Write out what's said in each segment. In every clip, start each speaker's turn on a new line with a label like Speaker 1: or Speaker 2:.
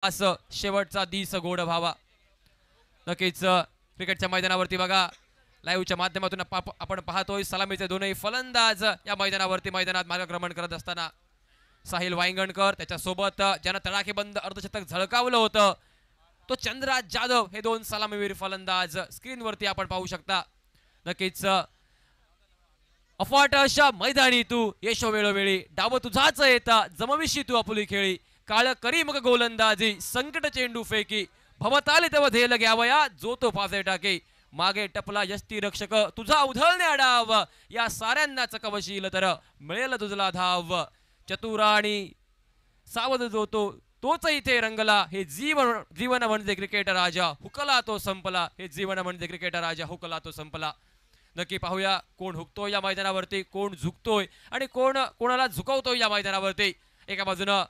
Speaker 1: असं शेवटचा दिस गोड व्हावा. नक्कीच क्रिकेटच्या मैदानावरती बघा लाईव्हच्या माध्यमातून आपण पाहतोय सलामीचे दोनही फलंदाज या मैदानात मार्गक्रमण करत असताना साहिल वांगणकर त्याच्यासोबत ज्यानं तडाखेबंद अर्धशतक झळकावलं होतं तो चंद्रराज जाधव हे दोन सलामीवीर फलंदाज स्क्रीनवरती आपण पाहू शकता. नक्कीच अफाट अशा मैदानी तू यशो वेळोवेळी डाव तुझाच येता जमविशी तू आपुली खेळी काळ करी मग गोलंदाजी संकट चेंडू फेकी भवताले तेव्हा धेल घ्यावया जो तो फासे टाके मागे टपला यष्टी रक्षक तुझा उधळणे डाव या साऱ्यांना चकवशील तर मिळेल तुझला धाव चतुराणी सावध जो तोच इथे रंगला हे जीवन म्हणजे क्रिकेट राजा हुकला तो संपला हे जीवन म्हणजे क्रिकेट राजा हुकला तो संपला. नक्की पाहूया कोण हुकतोय या मैदानावरती कोण झुकतोय आणि कोण कोणाला झुकवतोय या मैदानावरती. एका बाजूनं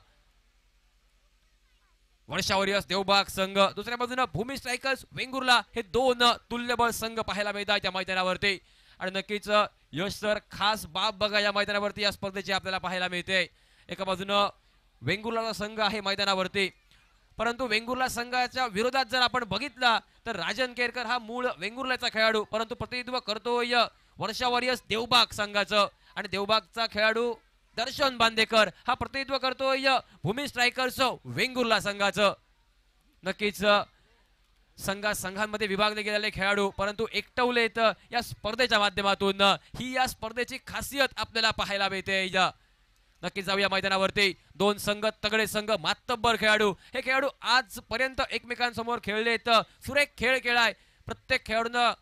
Speaker 1: वर्षा वॉरियर्स देवबाग संघ दुसऱ्या बाजूनं भूमी स्ट्रायकर्स वेंगुर्ला हे दोन तुल्यबळ संघ पाहायला मिळतात या मैदानावरती. आणि नक्कीच यश सर खास बाब बघा या मैदानावरती या स्पर्धेची आपल्याला पाहायला मिळते. एका बाजूनं वेंगुर्ला संघ आहे मैदानावरती परंतु वेंगुर्ला संघाच्या विरोधात जर आपण बघितला तर राजन केरकर हा मूळ वेंगुर्ल्याचा खेळाडू परंतु प्रतिनिधित्व करतोय वर्षा वॉरियर्स देवबाग संघाचं आणि देवबागचा खेळाडू दर्शन बांदेकर हा प्रतिनिधित्व करतोय भूमी स्ट्रायकर्स वेंगुर्ला संघाचं. नक्कीच संघांमध्ये विभागले गेलेले खेळाडू परंतु एकटवलेत या स्पर्धेच्या माध्यमातून ही या स्पर्धेची खासियत आपल्याला पाहायला मिळते. नक्कीच जाऊया मैदानावरती दोन संघ तगडे संघ मातब्बर खेळाडू हे खेळाडू आजपर्यंत एकमेकांसमोर खेळलेत सुरेख खेळ खेळाय प्रत्येक खेळाडूनं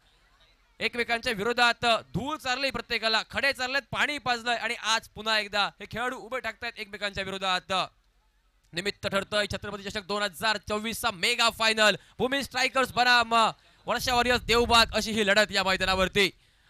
Speaker 1: एकमेकांच्या विरोधात धूळ चारली प्रत्येकाला खडे चारलेत पाणी पाजलंय आणि आज पुन्हा एकदा हे खेळाडू उभे टाकतायत एकमेकांच्या विरोधात. निमित्त ठरतंय छत्रपती चषक 2024 चा मेगा फायनल भूमी स्ट्रायकर्स बनाम वर्षा वॉरियर्स देवबाग अशी ही लढत या मैदानावरती.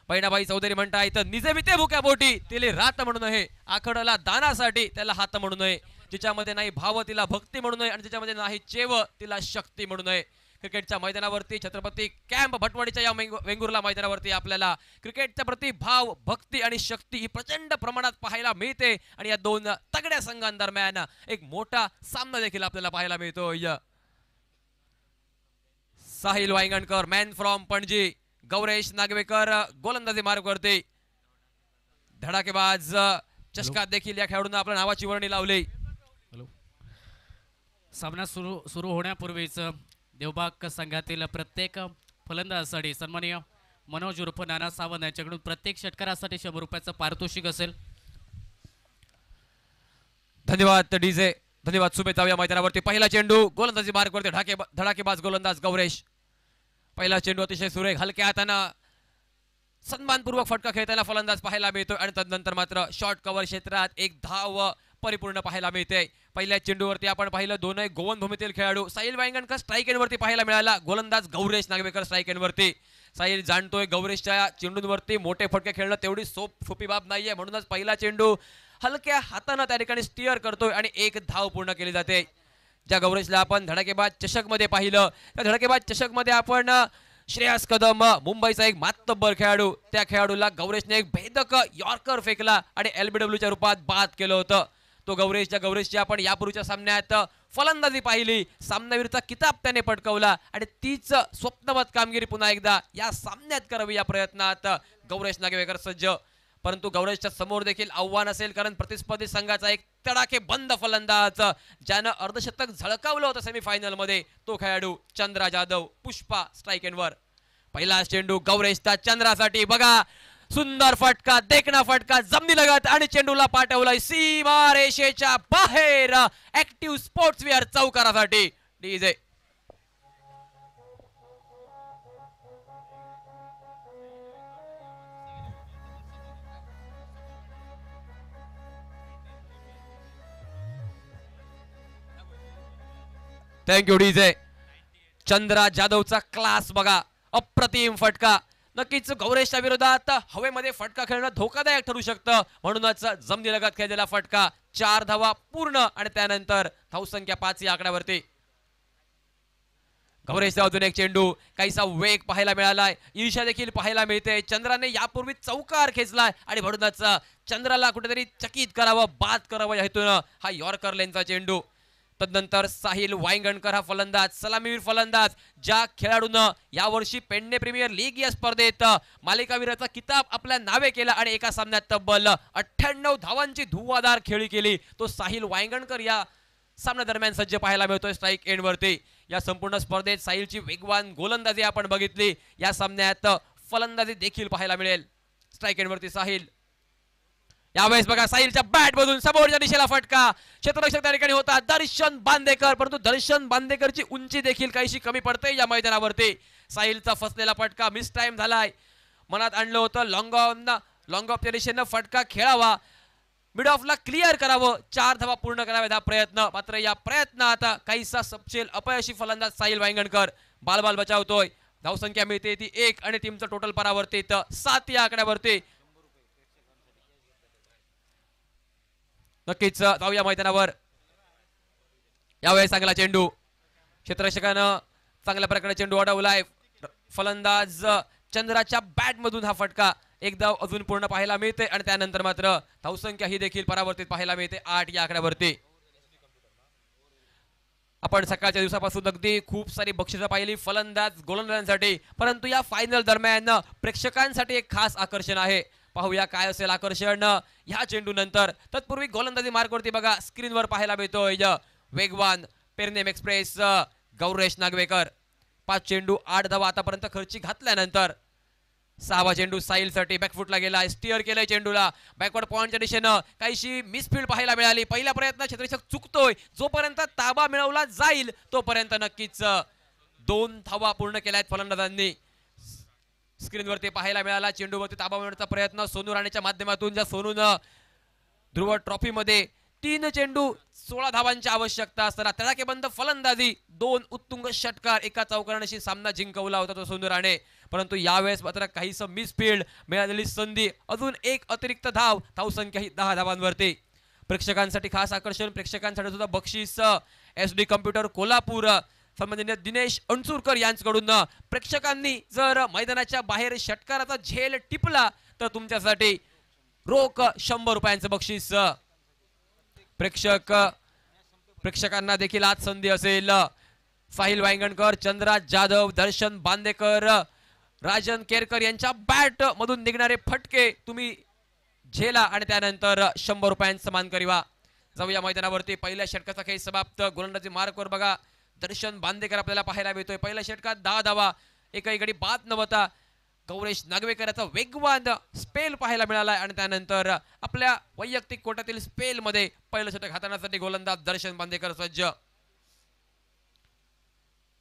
Speaker 1: पैनाबाई चौधरी म्हणतायत निजे मिते भुक्या बोटी तिले रात म्हणू नये आखडला दानासाठी त्याला हात म्हणू नये जिच्यामध्ये नाही भाव तिला भक्ती म्हणू नये आणि जिच्यामध्ये नाही चेव तिला शक्ती म्हणू नये. क्रिकेटच्या मैदानावरती छत्रपती कॅम्प भटवाडीच्या या वेंगुर्ला मैदानावरती आपल्याला क्रिकेटच्या प्रति भाव भक्ती आणि शक्ती ही प्रचंड प्रमाणात पाहायला मिळते आणि या दोन तगड्या संघांदरम्यान एक मोठा सामना देखील आपल्याला पाहायला मिळतोय. साहिल वांगणकर मॅन फ्रॉम पणजी गौरेश नागवेकर गोलंदाजी मार्ग करते धडाकेबाज चषकात देखील या खेळाडूंना आपल्या नावाची वर्णी लावली.
Speaker 2: सामना सुरू होण्यापूर्वीच देवबाग संघातील प्रत्येक फलंदाजासाठी सन्माननीय मनोज उर्फ नाना सावंत यांच्याकडून प्रत्येक षटकारासाठी 100 रुपयाचं पारितोषिक असेल.
Speaker 1: धन्यवाद डीजे धन्यवाद सुमेत. या मैदानावरती पहिला चेंडू गोलंदाजी मार्ग करते धडाकेबाज गोलंदाज गौरेश. पहिला चेंडू अतिशय सुरेख हलक्या हातानं सन्मानपूर्वक फटका खेळताना फलंदाज पाहायला मिळतो आणि तदनंतर मात्र शॉर्ट कव्हर क्षेत्रात एक धाव परिपूर्ण पाहायला मिळते. पहिल्या चेंडूवरती आपण पाहिलं दोनही गोवन भूमीतील खेळाडू साहिल वांगणकर स्ट्राईक एंडवरती पाहायला मिळाला गोलंदाज गौरेश नागवेकर स्ट्राईक एंडवरती. साहिल जाणतोय गौरेशच्या चेंडूंवरती मोठे फटके खेळणं तेवढी सोपी बाब नाहीये म्हणूनच पहिला चेंडू हलक्या हातानं त्या ठिकाणी स्टिअर करतोय आणि एक धाव पूर्ण केली जाते. ज्या गौरेशला आपण धडाकेबाज चषक मध्ये पाहिलं त्या धडाकेबाज चषक मध्ये आपण श्रेयस कदम मुंबईचा एक मातब्बर खेळाडू त्या खेळाडूला गौरेशने एक भेदक यॉर्कर फेकला आणि LBWच्या रूपात बाद केलं होतं. तो गौरेशची आपण यापूर्वीच्या सामन्यात फलंदाजी पाहिली सामनावीरचा किताब त्याने पटकावला आणि तीच स्वप्नवत कामगिरी पुन्हा एकदा या सामन्यात करावी या प्रयत्नात गौरेश नागवेकर सज्ज. परंतु गौरेशच्या समोर देखील आव्हान असेल कारण प्रतिस्पर्धी संघाचा एक तडाखे बंद फलंदाज ज्यानं अर्धशतक झळकावलं होतं सेमीफायनल मध्ये तो खेळाडू चंद्रा जाधव पुष्पा स्ट्राईक एंडवर. पहिला चेंडू गौरेशचा चंद्रासाठी बघा सुंदर फटका देखना फटका जमनी लगत आणि चेंडूला पाठवलाय सीमा रेषेच्या बाहेर ऍक्टिव्ह स्पोर्ट्सवेअर चौकारासाठी. DJ thank you DJ. चंद्रा जाधवचा क्लास बघा अप्रतिम फटका. नक्कीच गौरेशच्या विरोधात हवेमध्ये फटका खेळणं धोकादायक ठरू शकतं म्हणूनच जमिनी लगत खेळलेला फटका 4 धावा पूर्ण आणि त्यानंतर धावसंख्या 5 या आकड्यावरती. गौरेशचा अजून एक चेंडू काहीसा वेग पाहायला मिळालाय ईर्ष्या देखील पाहायला मिळते. चंद्राने यापूर्वी चौकार खेचलाय आणि म्हणूनच चंद्राला कुठेतरी चकित करावं बाद करावं या हेतून हा यॉर्कर लेनचा चेंडू तदनंतर साहिल वांगणकर हा फलंदाज, सलामीवीर फलंदाज, ज्या खेळाडूनं यावर्षी पेडणे प्रीमियर लीग या स्पर्धेत मालिकावीराचा किताब आपल्या नावे केला आणि एका सामन्यात तब्बल 98 धावांची धुव्वाधार खेळी केली, तो साहिल वांगणकर या सामन्या दरम्यान सज्ज पाहायला मिळतोय स्ट्राईक एंड वरती. या संपूर्ण स्पर्धेत साहिलची वेगवान गोलंदाजी आपण बघितली, या सामन्यात फलंदाजी देखील पाहायला मिळेल. स्ट्राईक एंड वरती साहिल. यावेळेस बघा साहिलच्या बॅट मधून समोरच्या दिशेला फटका, क्षेत्ररक्षक त्या ठिकाणी होता दर्शन बांदेकर, परंतु दर्शन बांदेकरची उंची देखील काहीशी कमी पडते या मैदानावरती. साहिलचा फसलेला फटका मिस टाइम झालाय. मनात आणलं होतं लॉंग ऑफच्या दिशेनं फटका खेळावा, मिड ऑफला क्लिअर करावं, 4 धावा पूर्ण कराव्यात हा प्रयत्न. मात्र या प्रयत्नात काहीसा सपशेल अपयशी फलंदाज साहिल वांगणकर बाल बचावतोय. धावसंख्या मिळते ती 1 आणि टीमचं टोटल परावर्तित 7 या आकड्यावरती. नक्कीच जाऊया मैदानावर. यावेळेस चांगला चेंडू, क्षेत्ररक्षकानं चांगल्या प्रकारे चेंडू अडवलाय. फलंदाज चंद्राच्या बॅट मधून हा फटका एकदा अजून पूर्ण पाहायला मिळते आणि त्यानंतर मात्र धावसंख्या ही देखील परावर्तित पाहायला मिळते 8 या आकड्यावरती. आपण सकाळच्या दिवसापासून अगदी खूप सारी बक्षिसं पाहिली फलंदाज गोलंदाजांसाठी, परंतु या फायनल दरम्यान प्रेक्षकांसाठी एक खास आकर्षण आहे. पाहूया काय असेल आकर्षण ह्या चेंडू नंतर. तत्पूर्वी गोलंदाजी मार्कवरती बघा स्क्रीनवर पाहायला मिळतोय वेगवान पेरनेम एक्सप्रेस गौरेश नागवेकर. 5 चेंडू 8 धावा आतापर्यंत खर्ची घातल्यानंतर 6वा चेंडू साहिलसाठी बॅकफुटला गेला, स्टिअर केलंय चेंडूला बॅकवर्ड पॉइंटच्या दिशेनं. काहीशी मिसफील्ड पाहायला मिळाली. पहिल्या प्रयत्नात क्षेत्ररक्षक चुकतोय, जोपर्यंत ताबा मिळवला जाईल तोपर्यंत नक्कीच 2 धावा पूर्ण केल्यात फलंदाजांनी. स्क्रीनवरती पाहायला मिळाला चेंडूवरती ताबा मिळवण्याचा प्रयत्न सोनू राणेच्या माध्यमातून, ज्या सोनूनं ध्रुव ट्रॉफी मध्ये 3 चेंडू 16 धावांची आवश्यकता असताना तडाखेबंद फलंदाजी, 2 उत्तुंग षटकार, एका चौकाराशी सामना जिंकवला होता तो सोनू राणे. परंतु यावेळेस मात्र काहीसं मिसफील्ड, मिळालेली संधी, अजून एक अतिरिक्त धावसंख्या ही 10 धावांवरती. प्रेक्षकांसाठी खास आकर्षण, प्रेक्षकांसाठी सुद्धा बक्षीस SD कम्प्युटर कोल्हापूर सन्माननीय दिनेश अणसूरकर यांच्याकडून. प्रेक्षकांनी जर मैदानाच्या बाहेर षटकाराचा झेल टिपला तर तुमच्यासाठी रोख 100 रुपयांचं बक्षीस. प्रेक्षकांना देखील आज संधी असेल. साहिल वांगणकर, चंद्राज जाधव, दर्शन बांदेकर, राजन केरकर यांच्या बॅट मधून निघणारे फटके तुम्ही झेला आणि त्यानंतर 100 रुपयांचं मानकरी व्हा. जाऊया मैदानावरती. पहिल्या षटकाचा खेळ समाप्त. गोलंदाजी मार्कवर बघा दर्शन बांदेकर आपल्याला पाहायला मिळतोय. पहिल्या षटकात 10 धावा, एकही गडी बाद नव्हता. गौरेश नागवेकराचा वेगवान स्पेल पाहायला मिळाला आणि त्यानंतर आपल्या वैयक्तिक कोट्यातील स्पेल मध्ये पहिलं षटक हाताळण्यासाठी गोलंदाज दर्शन बांदेकर सज्ज.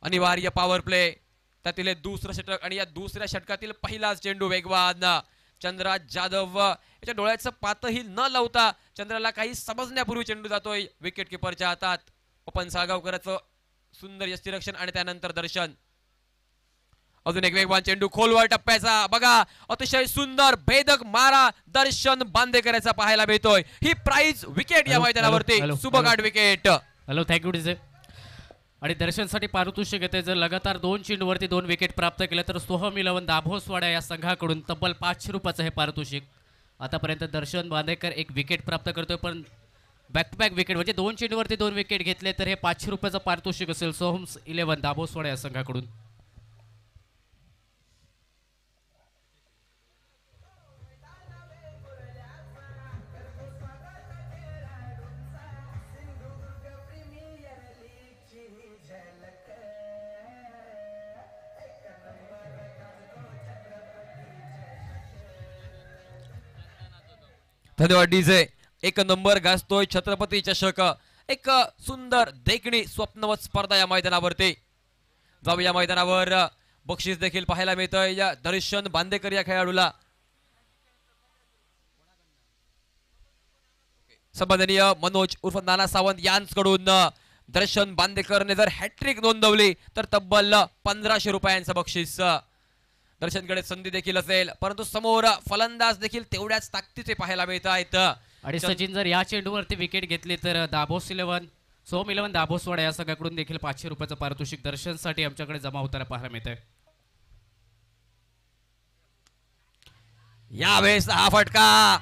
Speaker 1: अनिवार्य पॉवर प्ले, त्यातील दुसरं षटक आणि या दुसऱ्या षटकातील पहिलाच चेंडू वेगवान. चंद्राज जाधव याच्या डोळ्याचं पातही न लावता चंद्राला काही समजण्यापूर्वी चेंडू जातोय विकेट किपरच्या हातात. ओपन साळगावकरांचं सुंदर यष्टीरक्षण आणि त्यानंतर दर्शन. अजून एक वेगवान चेंडू खोलवर टप्प्याचा बघा, अतिशय सुंदर भेदक मारा दर्शन बांदेकरांचा पाहायला मिळतोय. ही प्राइज विकेट या मैदानावरती, सुबगाड विकेट.
Speaker 2: Hello, thank you DJ. आणि दर्शनसाठी पारितोषिक येते. जर लगातार 2 चेंडूवरती 2 विकेट प्राप्त केले तर सोहम 11 दाभोसवाडा या संघाकडून तब्बल 500 रुपयाचं हे पारितोषिक. आतापर्यंत दर्शन बांदेकर 1 विकेट प्राप्त करतोय, पण बॅक टू बॅक विकेट म्हणजे 2 चेंडूवरती 2 विकेट घेतले तर हे 500 रुपयाचं पारितोषिक असेल सोहम 11 दाभोसवाडा या संघाकडून.
Speaker 1: धन्यवाद डीजे. 1 नंबर गाजतोय छत्रपती चषक. एक सुंदर देखणी स्वप्नवत स्पर्धा या मैदानावरती. जाऊया मैदानावर. बक्षीस देखील पाहायला मिळतंय या दर्शन बांदेकर या खेळाडूला. सन्माननीय मनोज उर्फ नाना सावंत यांच्याकडून दर्शन बांदेकरने जर हॅट्रिक नोंदवली तर तब्बल 1500 रुपयांचं बक्षीस. दर्शनकडे संधी देखील असेल, परंतु समोर फलंदाज देखील तेवढ्याच ताकदीचे पाहायला मिळत आहेत.
Speaker 2: आणि सचिन जर या चेंडूवरती विकेट घेतली तर सोहम 11 दाभोसवाडा या संघाकडून देखील 500 रुपयाचं पारितोषिक दर्शनसाठी आमच्याकडे जमा होताना पाहायला मिळतंय.
Speaker 1: यावेळेस हा फटका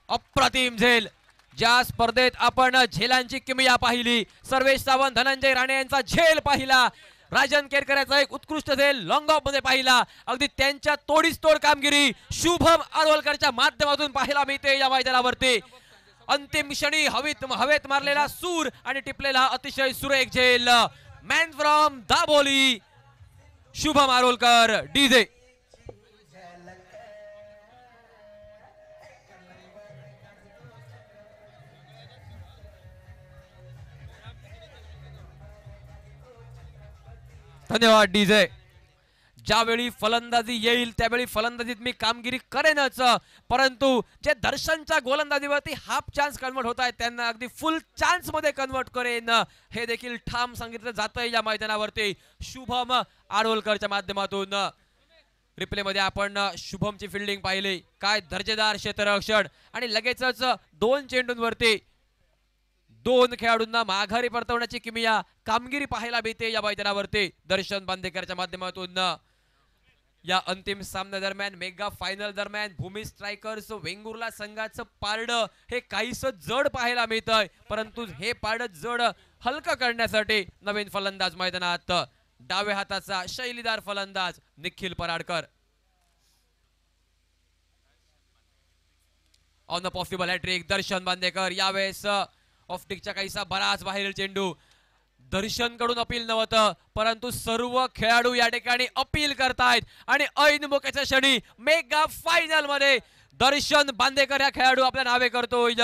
Speaker 1: अप्रतिम झेल. ज्या स्पर्धेत आपण झेलांची किमया पाहिली, सर्वेश सावंत धनंजय राणे यांचा झेल पाहिला, राजन केरकरांचा एक उत्कृष्ट झेल लॉंग ऑफ मध्ये पाहिला, अगदी त्यांच्या तोडीस तोड कामगिरी शुभम आरोलकरच्या माध्यमातून पाहायला मिळते या मैदानावरती. अंतिम क्षणी हवेत मारलेला सूर आणि टिपलेला अतिशय सुरेख झेल. Man from Dabolim Shubham Arolkar DJ. धन्यवाद डीजे. ज्यावेळी फलंदाजी येईल त्यावेळी फलंदाजीत मी कामगिरी करेनच, परंतु जे दर्शनच्या गोलंदाजीवरती हाफ चान्स कन्वर्ट होत आहेत त्यांना अगदी फुल चान्स मध्ये कन्वर्ट करेन हे देखील ठाम सांगितलं जातंय या मैदानावरती शुभम आरोलकरच्या माध्यमातून. रिप्ले मध्ये आपण शुभमची फिल्डिंग पाहिली, काय दर्जेदार क्षेत्ररक्षण आणि लगेचच 2 चेंडूंवरती 2 खेळाडूंना माघारी परतवण्याची किमया कामगिरी पाहायला मिळते या मैदानावरती दर्शन बांदेकरच्या माध्यमातून. या अंतिम सामन्या दरम्यान मेगा फायनल दरम्यान भूमी स्ट्रायकर्स वेंगुर्ला संघाचं पारडं हे काहीसं जड पाहायला मिळतंय, परंतु हे पारडं जड हलकं करण्यासाठी नवीन फलंदाज मैदानात डाव्या हाताचा शैलीदार फलंदाज Nikhil Paradkar. On the possible hat trick Darshan Bandekar. यावेळेस ऑफटिकच्या काहीसा बराच बाहेरील चेंडू दर्शन कडून अपील नव्हतं, परंतु सर्व खेळाडू या ठिकाणी अपील करतायत आणि ऐन मोक्याच्या क्षणी मेगा फायनल मध्ये दर्शन बांदेकर या खेळाडू आपल्या नावे करतोय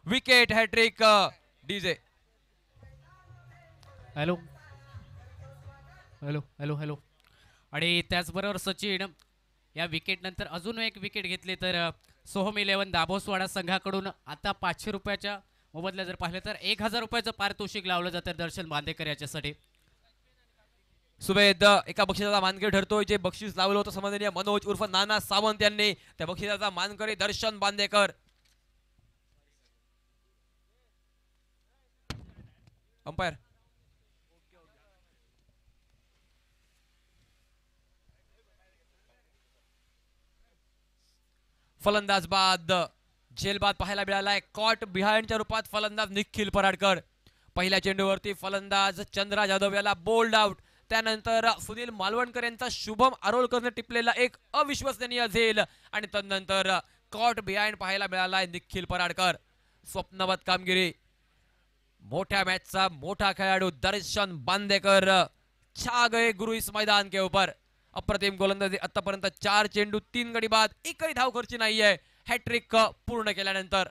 Speaker 1: wicket hattrick. DJ.
Speaker 2: Hello hello hello hello. आणि त्याचबरोबर सचिन या विकेट नंतर अजून एक विकेट घेतली तर सोहम 11 दाभोसवाडा संघाकडून आता 500 रुपयाच्या मोबदला जर पाहिलं तर 1000 रुपयाचं पारितोषिक लावलं जातं दर्शन बांदेकर याच्यासाठी.
Speaker 1: सुवेद एका बक्षिसाचा मानकरी ठरतोय. जे बक्षीस लावलं होतं सन्माननीय मनोज उर्फ नाना सावंत यांनी, त्या बक्षिसाचा मानकरी दर्शन बांदेकर. अंपायर फलंदाज बाद झेलबाद पाहायला मिळालाय. कॉट बिहाइंडच्या रूपात फलंदाज निखिल पराडकर. पहिल्या चेंडूवरती फलंदाज चंद्रा जाधव याला बोल्ड आउट. त्यानंतर सुनील मालवणकर यांचा शुभम आरोलकरने टिपलेला एक अविश्वसनीय झेल आणि तदनंतर कॉट बिहाइंड पाहायला मिळालाय निखिल पराडकर. स्वप्नवत कामगिरी. मोठ्या मॅचचा मोठा खेळाडू दर्शन बांदेकर छा गए गुरु इस मैदान के ऊपर. अप्रतिम गोलंदाजी. आतापर्यंत 4 चेंडू 3 गडी बाद, एकही धाव खर्ची नाहीये हॅट्रिक पूर्ण केल्यानंतर.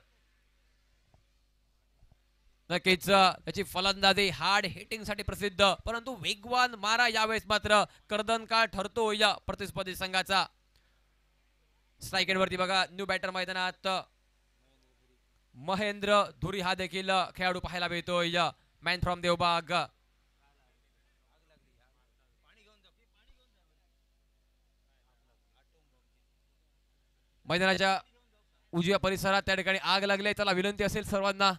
Speaker 1: नक्कीच त्याची फलंदाजी हार्ड हिटिंग साठी प्रसिद्ध, परंतु वेगवान मारा यावेळेस मात्र कर्दनका ठरतो या प्रतिस्पर्धी संघाचा. स्ट्राईक एंड वरती बघा न्यू बॅटर मैदानात महेंद्र धुरी हा देखील खेळाडू पाहायला मिळतोय. Man from Devbag. मैदानाच्या उजव्या परिसरात त्या ठिकाणी आग लागली. त्याला विनंती असेल सर्वांना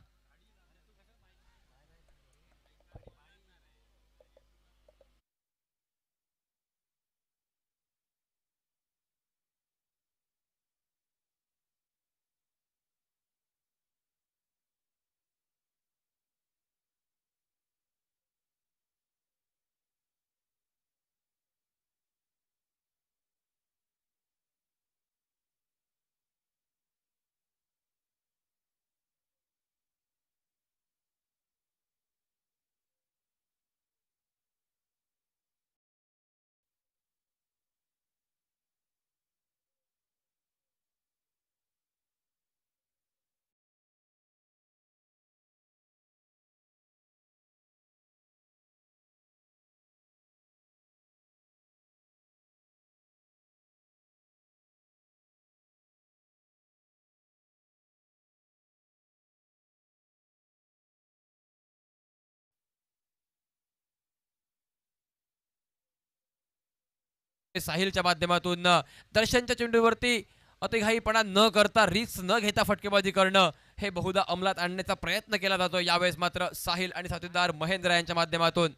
Speaker 1: साहिलच्या माध्यमातून दर्शनच्या चेंडूवरती अतिघाईपणा न करता रिस्क न घेता फटकेबाजी करणं हे बहुधा अंमलात आणण्याचा प्रयत्न केला जातो. यावेळेस मात्र साहिल आणि साथीदार महेंद्र यांच्या माध्यमातून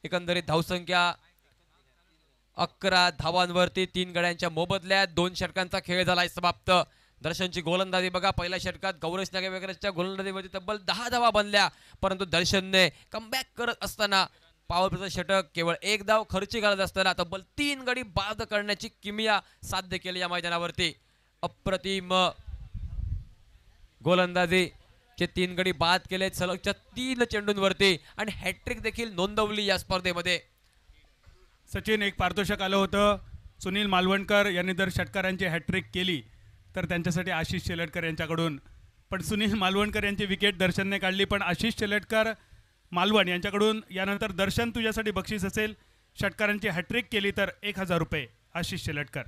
Speaker 1: एकंदरीत धावसंख्या 11 धावांवरती 3 गड्यांच्या मोबदल्यात 2 षटकांचा खेळ झालाय समाप्त. दर्शनची गोलंदाजी बघा, पहिल्या षटकात गौरेश नागेकरच्या गोलंदाजीमध्ये तब्बल 10 धावा बनल्या, परंतु दर्शनने कमबॅक करत असताना पॉवर प्लेचं षटक केवळ 1 धाव खर्ची घालत असताना तब्बल 3 गडी बाद करण्याची किमया साध्य केली या मैदानावरती. अप्रतिम गोलंदाजी चे 3 गडी बाद केले सलगच्या 3 चेंडूंवरती आणि हॅट्रिक देखील नोंदवली या स्पर्धेमध्ये.
Speaker 3: सचिन, एक पारितोषिक आलं होतं. सुनील मालवणकर यांनी जर षटकारांची हॅट्रिक केली तर त्यांच्यासाठी आशिष शेलटकर यांच्याकडून, पण सुनील मालवणकर यांची विकेट दर्शनने काढली. पण आशिष शेलटकर मालवण यांच्याकडून यानंतर दर्शन तुझ्यासाठी बक्षीस असेल, षटकारांची हॅट्रिक केली तर 1000 रुपये. आशिष शेलटकर.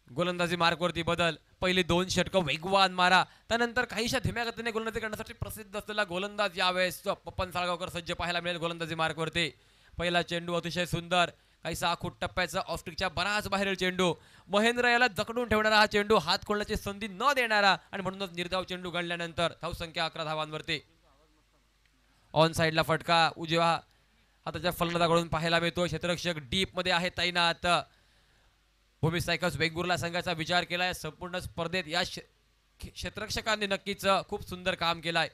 Speaker 1: गोलंदाजी मार्कवरती बदल, पहिली 2 षटकं वेगवान मारा, त्यानंतर काहीशा धीम्या गतीने गोलंदाजी करण्यासाठी प्रसिद्ध असलेला गोलंदाज यावेळेस पप्पन साळगावकर सज्ज पाहायला मिळेल गोलंदाजी मार्कवरती. पहिला चेंडू अतिशय सुंदर, काहीसा आखूट टप्प्याचा ऑफस्टिकच्या बराच बाहेरील चेंडू. महेंद्र याला जखडून ठेवणारा हा चेंडू, हात खोलण्याची संधी न देणारा आणि म्हणूनच निर्धाव चेंडू गणल्यानंतर धावसंख्या 11 धावांवरती. ऑन साइडला फटका उजव्या हाताच्या फलंदाजाकडून पाहायला मिळतो. क्षेत्ररक्षक डीप मध्ये आहे तैनात. भूमी स्ट्रायकर्स वेंगुर्ला संघाचा विचार केलाय संपूर्ण स्पर्धेत. या क्षेत्ररक्षकांनी नक्कीच खूप सुंदर काम केलाय.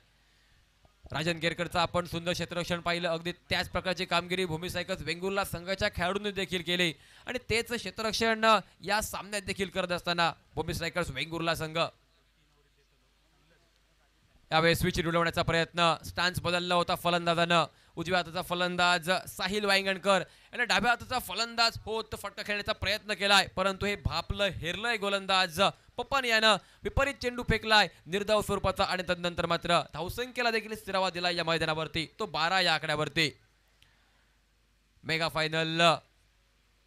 Speaker 1: राजन केरकरचं आपण सुंदर क्षेत्ररक्षण पाहिलं, अगदी त्याच प्रकारची कामगिरी भूमी स्ट्रायकर्स वेंगुर्ला संघाच्या खेळाडूंनी देखील केली आणि तेच क्षेत्ररक्षण या सामन्यात देखील करत असताना भूमी स्ट्रायकर्स वेंगुर्ला संघ यावेळेस स्विच उडवण्याचा प्रयत्न, स्टान्स बदलला होता फलंदाजानं. उजव्या हाताचा फलंदाज साहिल वांगणकर याने डाव्या हाताचा फलंदाज होत फटका खेळण्याचा प्रयत्न केलाय, परंतु हे भापलं हेरलंय गोलंदाज पप्पन यानं. विपरीत चेंडू फेकलाय निर्धाव स्वरूपाचा आणि तदनंतर मात्र धावसंख्येला देखील स्थिरावा दिला या मैदानावरती, तो 12 या आकड्यावरती. मेगा फायनल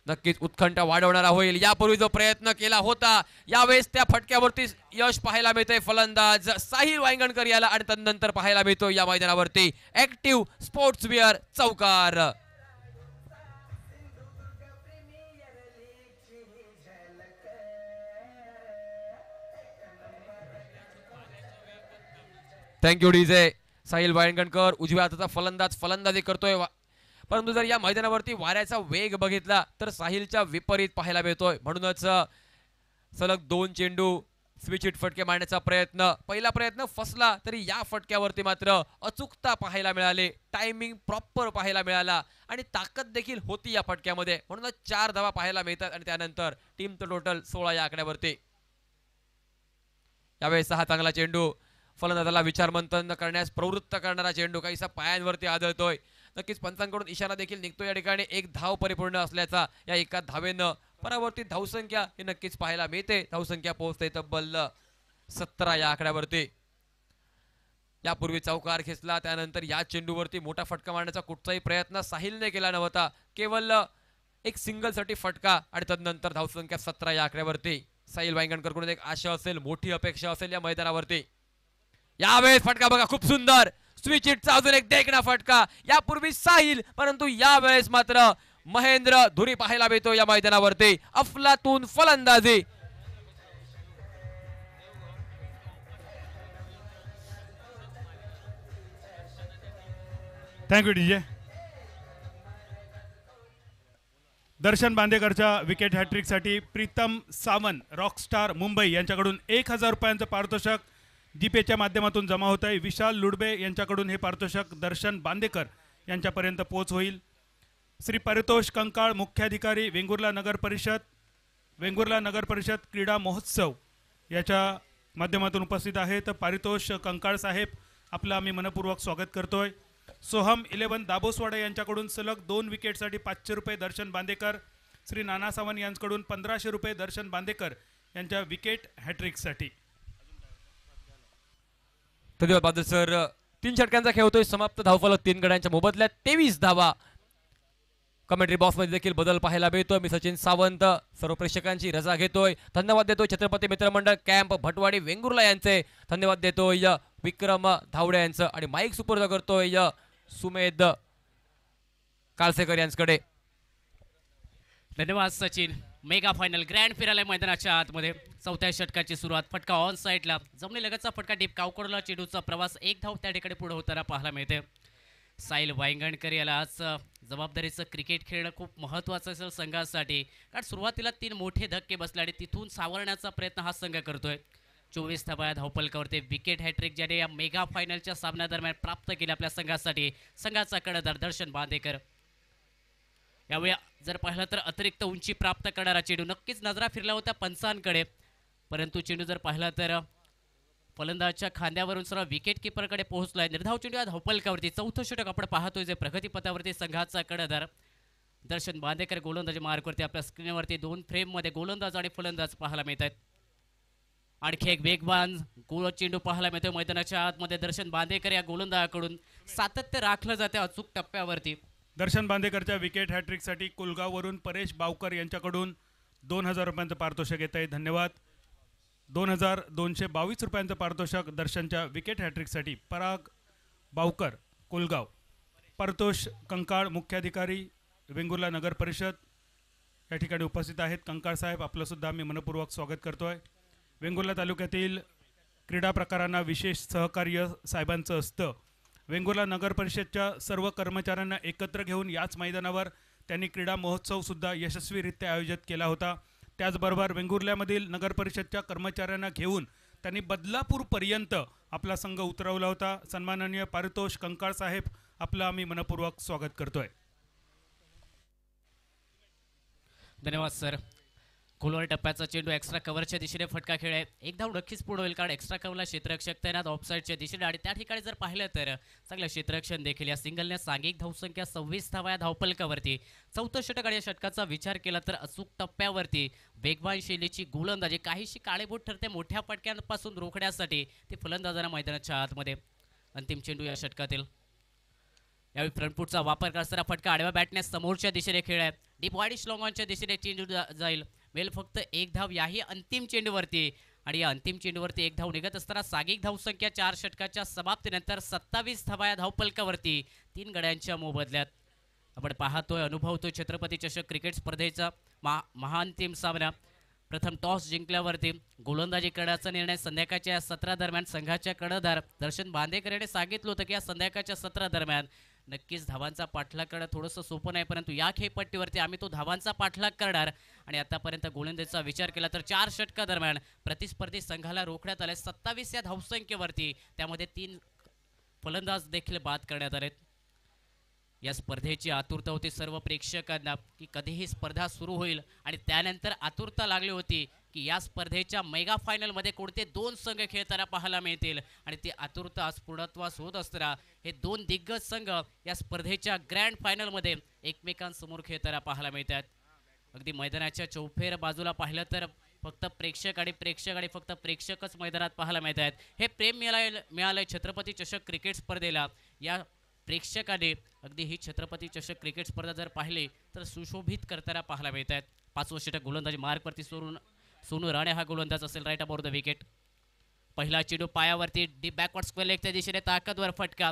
Speaker 1: नक्कीच उत्कंठा वाढवणारा होईल. यापूर्वी जो प्रयत्न केला होता यावेळेस त्या फटक्यावरती यश पाहायला मिळतंय फलंदाज साहिल वांगणकर याला आणि तदनंतर पाहायला मिळतो या मैदानावरती ऍक्टिव्ह स्पोर्ट्सवेअर चौकार. Thank you DJ. साहिल वांगणकर उजव्या हाताचा फलंदाज फलंदाजी करतोय, परंतु जर या मैदानावरती वाऱ्याचा वेग बघितला तर साहिलच्या विपरीत पाहायला मिळतोय. म्हणूनच सलग 2 चेंडू स्विच हिट फटके मारण्याचा प्रयत्न, पहिला प्रयत्न फसला तरी या फटक्यावरती मात्र अचूकता पाहायला मिळाली, टायमिंग प्रॉपर पाहायला मिळाला आणि ताकद देखील होती या फटक्यामध्ये. म्हणूनच 4 धावा पाहायला मिळतात आणि त्यानंतर टीमचं टोटल 16 या आकड्यावरती. यावेळेस हा चांगला चेंडू, फलंदाजाला विचारमंथन करण्यास प्रवृत्त करणारा चेंडू काहीसा पायांवरती आदळतोय. नक्कीच पंचांकडून इशारा देखील निघतो या ठिकाणी. 1 धाव परिपूर्ण असल्याचा या एका धावेनं परावर्तित धावसंख्या ही नक्कीच पाहायला मिळते. धावसंख्या पोहोचते तब्बल 17 या आकड्यावरती. यापूर्वी चौकार खेचला, त्यानंतर या चेंडूवरती मोठा फटका मारण्याचा कुठचाही प्रयत्न साहिलने केला नव्हता, केवळ एक सिंगल साठी फटका आणि तदनंतर धावसंख्या 17 या आकड्यावरती. साहिल वांगणकरकडून एक आशा असेल, मोठी अपेक्षा असेल या मैदानावरती. यावेळेस फटका बघा, खूप सुंदर स्विच हिटचा अजून एक देखणा फटका. यापूर्वी साहिल, परंतु यावेळेस मात्र महेंद्र धुरी पाहायला मिळतो या मैदानावरती. अफलातून फलंदाजी.
Speaker 3: Thank you DJ. दर्शन बांदेकरच्या विकेट हॅट्रिकसाठी प्रीतम सावंत रॉकस्टार मुंबई यांच्याकडून 1000 रुपयांचं पारितोषिक जीपेच्या माध्यमातून जमा होत आहे. विशाल लुडबे यांच्याकडून हे पारितोषिक दर्शन बांदेकर यांच्यापर्यंत पोहोच होईल. श्री परितोष कंकाळ मुख्याधिकारी वेंगुर्ला नगर परिषद क्रीडा महोत्सव याच्या माध्यमातून उपस्थित आहेत. पारितोष कंकाळ साहेब आपलं आम्ही मनपूर्वक स्वागत करतोय. सोहम 11 दाबोसवाडा यांच्याकडून सलग 2 विकेटसाठी 500 रुपये दर्शन बांदेकर. श्री नाना सावंत यांच्याकडून 1500 रुपये दर्शन बांदेकर यांच्या विकेट हॅट्रिकसाठी.
Speaker 1: धन्यवाद सर. 3 षटकांचा खेळ होतोय समाप्त. धावफलक 3 गड्यांच्या मोबदल्यात 23 धावा. कमेंट्री बॉक्स मध्ये देखील बदल पाहायला मिळतोय. मी सचिन सावंत सर्व प्रेक्षकांची रजा घेतोय. धन्यवाद देतोय छत्रपती मित्रमंडळ कॅम्प भटवाडी वेंगुर्ला यांचे. धन्यवाद देतोय विक्रम धावडे यांचं आणि माईक सुपूर्द करतोय सुमेध कालसेकर यांच्याकडे.
Speaker 2: धन्यवाद सचिन. मेगा फायनल ग्रँड फिरायला मैदानाच्या आतमध्ये 4थ्या षटकाची सुरुवात. फटका ऑन साईडला, जमणी लगतचा फटका डीप कावकडला चेंडूचा प्रवास 1 धाव त्या ठिकाणी पुढे होताना पाहायला मिळते. साहिल वांगणकर याला आज जबाबदारीचं क्रिकेट खेळणं खूप महत्त्वाचं असेल संघासाठी, कारण सुरुवातीला 3 मोठे धक्के बसले आणि तिथून सावरण्याचा प्रयत्न हा संघ करतोय. 24 धावा धावपलकावरती विकेट हॅट्रिक ज्याने या मेगा फायनलच्या सामन्यादरम्यान प्राप्त केली आपल्या संघासाठी. संघाचा कर्णधार दर्शन बांदेकर. यावेळी जर पाहिलं तर अतिरिक्त उंची प्राप्त करणारा चेंडू, नक्कीच नजरा फिरला होता पंचांकडे, परंतु चेंडू जर पाहिला तर फलंदाजच्या खांद्यावरून सरळ विकेट किपरकडे पोहोचलाय. निर्धाव चेंडू या धावपलकावरती. चौथं षटक आपण पाहतोय जे प्रगतीपथावरती संघाचा कर्णधार दर्शन बांदेकर गोलंदाजी मार्कवरती. आपल्या स्क्रीनवरती 2 फ्रेममध्ये गोलंदाज आणि फलंदाज पाहायला मिळत आहेत. आणखी एक वेगवान गोल चेंडू पाहायला मिळतोय मैदानाच्या आतमध्ये. दर्शन बांदेकर या गोलंदाजाकडून सातत्य राखलं जाते अचूक टप्प्यावरती.
Speaker 3: दर्शन बांदेकरच्या विकेट हॅट्रिकसाठी कुलगाववरून परेश बावकर यांच्याकडून 2000 रुपयांचं पारितोषिक येत आहे. धन्यवाद. 2222 रुपयांचं पारितोषिक दर्शनच्या विकेट हॅट्रिकसाठी पराग बावकर कुलगाव. पारितोष कंकाळ मुख्याधिकारी वेंगुर्ला नगर परिषद या ठिकाणी उपस्थित आहेत. कंकाळ साहेब आपलंसुद्धा आम्ही मनपूर्वक स्वागत करतोय. वेंगुर्ला तालुक्यातील क्रीडा प्रकारांना विशेष सहकार्य साहेबांचं असतं. वेंगुर्ला नगर परिषदच्या सर्व कर्मचाऱ्यांना एकत्र घेऊन याच मैदानावर त्यांनी क्रीडा महोत्सवसुद्धा यशस्वीरित्या आयोजित केला होता. त्याचबरोबर वेंगुर्ल्यामधील नगर परिषदच्या कर्मचाऱ्यांना घेऊन त्यांनी बदलापूरपर्यंत आपला संघ उतरवला होता. सन्माननीय पारितोष कंकाळ साहेब आपलं आम्ही मनपूर्वक स्वागत करतोय.
Speaker 2: धन्यवाद सर. खोलवर टप्प्याचा चेंडू एक्स्ट्रा कव्हरच्या दिशेने फटका खेळ आहे. एक धाव नक्कीच पूर्ण होईल, कारण एक्स्ट्रा कव्हरला क्षेत्ररक्षक तैनात ऑफसाईडच्या दिशेने आणि त्या ठिकाणी जर पाहिलं तर चांगलं क्षेत्ररक्षण देखील. या सिंगलने सांघिक धावसंख्या 26 धावा या धावपलकावरती. चौथं षटक आणि या षटकाचा विचार केला तर अचूक टप्प्यावरती वेगवान शैलीची गोलंदाजी काहीशी काळीभूत ठरते मोठ्या फटक्यांपासून रोखण्यासाठी. ते फलंदाजांना मैदानाच्या आतमध्ये. अंतिम चेंडू या षटकातील. यावेळी फ्रंटफूटचा वापर करणारा फटका आडव्या बॅटने समोरच्या दिशेने खेळ आहे. डीप वाईडिश लॉंगॉनच्या दिशेने चेंडू जाईल. वेल फक्त एक धाव याही अंतिम चेंडूवरती आणि या अंतिम चेंडूवरती एक धाव निघत असताना सांघिक धावसंख्या 4 षटकाच्या समाप्तीनंतर 27 धावा या धावपलकावरती 3 गड्यांच्या मोबदल्यात. आपण पाहतोय अनुभवतोय छत्रपती चषक क्रिकेट स्पर्धेचा महाअंतिम सामना. प्रथम टॉस जिंकल्यावरती गोलंदाजी करण्याचा निर्णय संध्याकाळच्या सत्रादरम्यान संघाच्या कर्णधार दर्शन बांदेकर यांनी सांगितलं होतं की या संध्याकाळच्या सत्रादरम्यान नक्कीच धावांचा पाठलाग करणं थोडंसं सोपं नाही, परंतु या खेळपट्टीवरती आम्ही तो धावांचा पाठलाग करणार. आणि आतापर्यंत गोलंदाजीचा विचार केला तर 4 षटकादरम्यान प्रतिस्पर्धी संघाला रोखण्यात आले 27 या धावसंख्येवरती. त्यामध्ये 3 फलंदाज देखील बाद करण्यात आलेत. या स्पर्धेची आतुरता होती सर्व प्रेक्षकांना की कधीही स्पर्धा सुरू होईल आणि त्यानंतर आतुरता लागली होती की या स्पर्धेच्या मेगा फायनलमध्ये कोणते 2 संघ खेळताना पाहायला मिळतील. आणि ती आतुरता आज पूर्णत्वास होत असताना हे 2 दिग्गज संघ या स्पर्धेच्या ग्रँड फायनलमध्ये एकमेकांसमोर खेळताना पाहायला मिळतात. अगदी मैदानाच्या चौफेर बाजूला पाहिलं तर फक्त प्रेक्षक आणि फक्त प्रेक्षकच मैदानात पाहायला मिळत आहेत. हे प्रेम मिळालंय छत्रपती चषक क्रिकेट स्पर्धेला. या प्रेक्षकाने अगदी ही छत्रपती चषक क्रिकेट स्पर्धा जर पाहिली तर सुशोभित करताना पाहायला मिळत आहेत. 5वं षटक गोलंदाजी मार्कवरती सोनू राणे हा गोलंदाज असेल राईट अबाउट द विकेट. पहिला चेंडू पायावरती डीप बॅकवर्ड स्क्वेअर लेगच्या दिशेने ताकदवर फटका,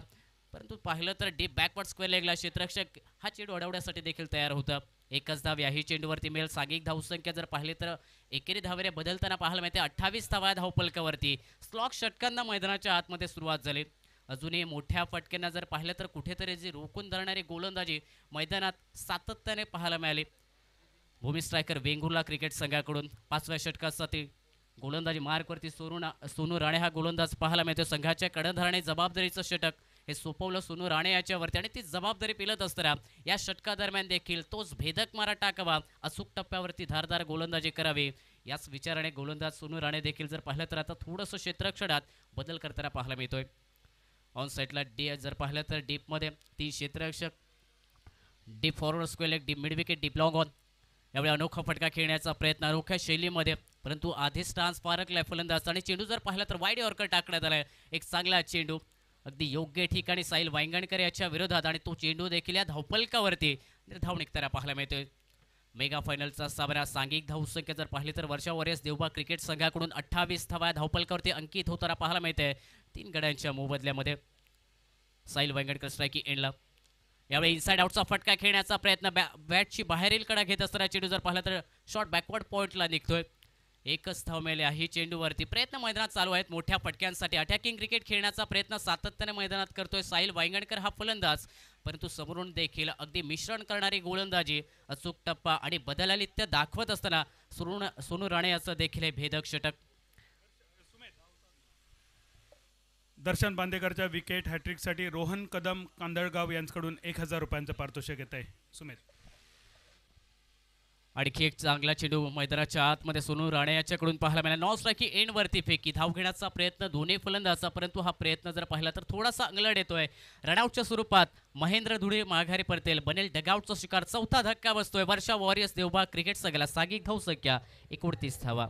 Speaker 2: परंतु पाहिलं तर डीप बॅकवर्ड स्क्वेअर लेगला क्षेत्ररक्षक हा चेंडू अडवण्यासाठी देखील तयार होता. एकच धाव याही चेंडूवरती मिळेल. सांघिक धावसंख्या जर पाहिली तर एकेरी धावेने बदलताना पाहायला मिळते 28 धावा धावपलकावरती. स्लॉग षटकांना मैदानाच्या आतमध्ये सुरुवात झाली. अजूनही मोठ्या फटक्यांना जर पाहिलं तर कुठेतरी जी रोखून धरणारी गोलंदाजी मैदानात सातत्याने पाहायला मिळाली. भूमी स्ट्रायकर वेंगुर्ला क्रिकेट संघाकडून 5व्या षटकासाठी गोलंदाजी मार्कवरती सोनू राणे हा गोलंदाज पाहायला मिळतो. संघाच्या कर्णधाराने जबाबदारीचं षटक हे सोपवलं सोनू राणे याच्यावरती आणि ती जबाबदारी पेलत असताना या षटकादरम्यान देखील तोच भेदक मारा टाकावा, अचूक टप्प्यावरती धारदार गोलंदाजी करावी याच विचाराने गोलंदाज सोनू राणे देखील जर पाहिलं तर आता थोडंसं क्षेत्ररक्षणात बदल करताना पाहायला मिळतोय. ऑन साईडला जर पाहिलं तर डीपमध्ये 3 क्षेत्ररक्षक, deep forward square leg, deep mid wicket, deep long on. यावेळी अनोखा फटका खेळण्याचा प्रयत्न अनोख्या शैलीमध्ये, परंतु आधीच स्टान्स फारकलाय फलंदाज आणि चेंडू जर पाहिला तर वाईड यॉर्कर टाकण्यात आलाय. एक चांगला चेंडू अगदी योग्य ठिकाणी साहिल वांगणकर याच्या विरोधात आणि तो चेंडू देखील या धावपलकावरती धाव निघताना पाहायला मिळतोय. मेगा फायनलचा सामना सांघिक धावसंख्या जर पाहिली तर वर्षा वॉरियर्स देवबा क्रिकेट संघाकडून 28 धावा धावपलकावरती अंकित होताना पाहायला मिळते 3 गड्यांच्या मोबदल्यामध्ये. साहिल वांगणकर स्ट्रायकिंग एंडला. यावेळी इनसाइड आउटचा फटका खेळण्याचा प्रयत्न बॅटची बाहेरील कडा घेत असताना चेंडू जर पाहिला तर शॉट बॅकवर्ड पॉईंटला निघतोय. एकच धाव मिळाली आहे चेंडूवरती. प्रयत्न मैदानात चालू आहेत मोठ्या फटक्यांसाठी. अटॅकिंग क्रिकेट खेळण्याचा प्रयत्न सातत्याने मैदानात करतोय साहिल वांगणकर हा फलंदाज, परंतु समोरून देखील अगदी मिश्रण करणारी गोलंदाजी, अचूक टप्पा आणि बदलालित्य दाखवत असताना सोनू राणे याचं देखील हे भेदक षटक.
Speaker 3: दर्शन बांदेकरच्या विकेट हॅट्रिकसाठी रोहन कदम कांदळगाव यांच्याकडून 1000 रुपयांचं पारितोषिक येत आहे. सुमित.
Speaker 2: आणखी एक चांगला चेंडू मैदानाच्या आतमध्ये सोनू राणे याच्याकडून पाहायला मिळाला. नॉन स्ट्राईक एंड वरती फेकी, धाव घेण्याचा प्रयत्न दोन्ही फलंदाजा, परंतु हा प्रयत्न जर पाहिला तर थोडासा अंगलट येतोय. रनआउटच्या स्वरूपात महेंद्र धुळे माघारी परतेल, बनेल डगआउटचा शिकार. चौथा धक्का बसतोय. वर्षा वॉरियर्स देवबाग क्रिकेट संघाला सागिक धाव संख्या 29 धावा.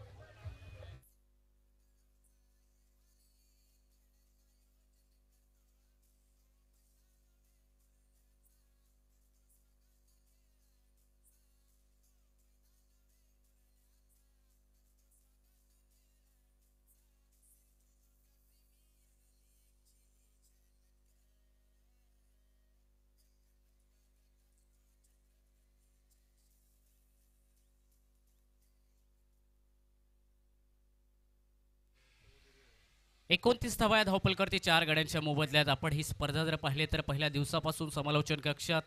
Speaker 2: एकोणतीस धावा या धावपलकरती 4 गड्यांच्या मोबदल्यात. आपण ही स्पर्धा जर पाहिली तर पहिल्या दिवसापासून समालोचन कक्षात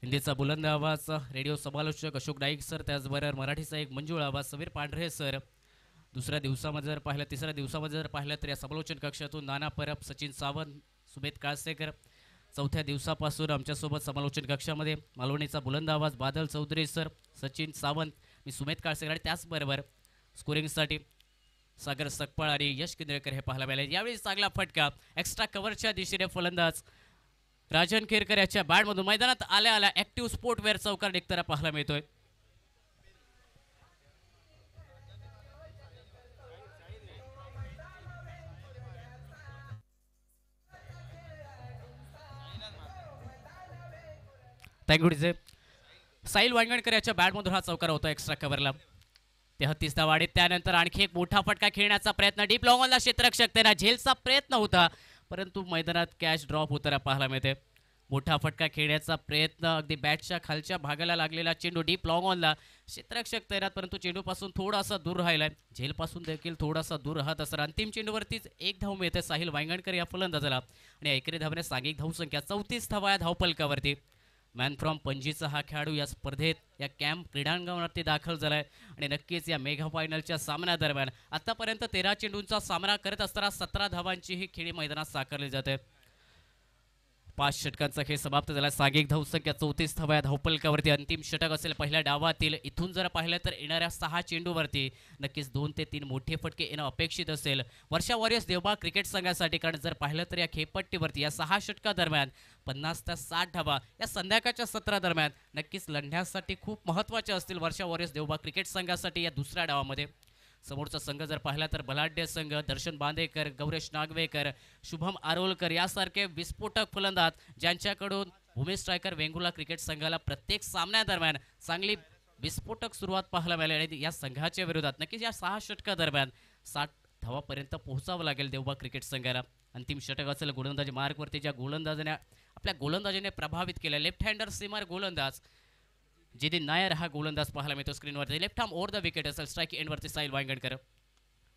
Speaker 2: हिंदीचा बुलंद आवाज रेडिओ समालोचक अशोक नाईक सर, त्याचबरोबर मराठीचा एक मंजूळ आवाज समीर पांढरे सर. दुसऱ्या दिवसामध्ये जर पाहिलं, तिसऱ्या दिवसामध्ये जर पाहिलं तर या समालोचन कक्षातून नाना परब, सचिन सावंत, सुमेध काळसेकर. चौथ्या दिवसापासून आमच्यासोबत समालोचन कक्षामध्ये मालवणीचा बुलंद आवाज बादल चौधरी सर, सचिन सावंत, मी सुमेध काळसेकर आणि त्याचबरोबर स्कोरिंगसाठी सागर सकपाळ आणि यश केंद्रेकर हे पाहायला मिळाले. यावेळी चांगला फटका एक्स्ट्रा कव्हरच्या दिशेने फलंदाज राजन केरकर याच्या बॅटमधून मैदानात आल्या आल्या ऍक्टिव्ह स्पोर्टवेअर चौकार निघताना पाहायला मिळतोय. थँक्यू. साहिल वांगणकर याच्या बॅटमधून हा चौकार होता एक्स्ट्रा कव्हरला. 33 धावा आणि त्यानंतर आणखी एक मोठा फटका खेळण्याचा प्रयत्न. डीप लॉंगॉनला क्षेत्ररक्षक त्यांना झेलचा प्रयत्न होता, परंतु मैदानात कॅच ड्रॉप होताना पाहायला मिळते. मोठा फटका खेळण्याचा प्रयत्न, अगदी बॅटच्या खालच्या भागाला लागलेला चेंडू डीप लॉंगॉनला, क्षेत्ररक्षक तैनात परंतु चेंडूपासून थोडासा दूर राहिलाय. झेलपासून देखील थोडासा दूर राहत असताना अंतिम चेंडूवरतीच एक धाव मिळते साहिल वांगणकर या फलंदाजाला आणि एकेरी धावने सागिक धावसंख्या 34 धावा या धावपलकावरती. मॅन फ्रॉम पणजीचा हा खेळाडू या स्पर्धेत या कॅम्प क्रीडांगणावरती दाखल झालाय आणि नक्कीच या मेगा फायनलच्या सामन्यादरम्यान आतापर्यंत 13 चेंडूंचा सामना करत असताना 17 धावांची ही खेळी मैदानात साकारली जाते. 5 षटकांचा खेळ समाप्त झाला. सागिक धावसंख्या 34 धावा या धावपलकावरती. अंतिम षटक असेल पहिल्या डावातील. इथून जर पाहिलं तर येणाऱ्या 6 चेंडूवरती नक्कीच 2 ते 3 मोठे फटके येणं अपेक्षित असेल वर्षा वॉरियर्स देवबाग क्रिकेट संघासाठी, कारण जर पाहिलं तर या खेळपट्टीवरती या 6 षटकादरम्यान 50 ते 60 धावा या संध्याकाळच्या सत्रादरम्यान नक्कीच लढण्यासाठी खूप महत्त्वाच्या असतील वर्षा वॉरियर्स देवबाग क्रिकेट संघासाठी या दुसऱ्या डावामध्ये. समोरचा संघ जर पाहिला तर बलाढ्य संघ, दर्शन बांदेकर, गौरेश नागवेकर, शुभम आरोलकर यासारखे विस्फोटक फलंदाज ज्यांच्याकडून भूमी स्ट्रायकर वेंगुर्ला क्रिकेट संघाला प्रत्येक सामन्यादरम्यान चांगली विस्फोटक सुरुवात पाहायला मिळाली आणि या संघाच्या विरोधात नक्कीच या 6 षटकादरम्यान 60 धावापर्यंत पोहोचावं लागेल देवबाग क्रिकेट संघाला. अंतिम षटक असेल गोलंदाजी मार्गवरती ज्या गोलंदाजाने आपल्या गोलंदाजीने प्रभावित केलं. लेफ्ट हँडर सीमर गोलंदाज जिदिन नायर हा गोलंदाज पाहायला मिळतो स्क्रीनवरती. Left arm over the wicket असेल स्ट्राईक एंडवरती साहिल वांगणकर.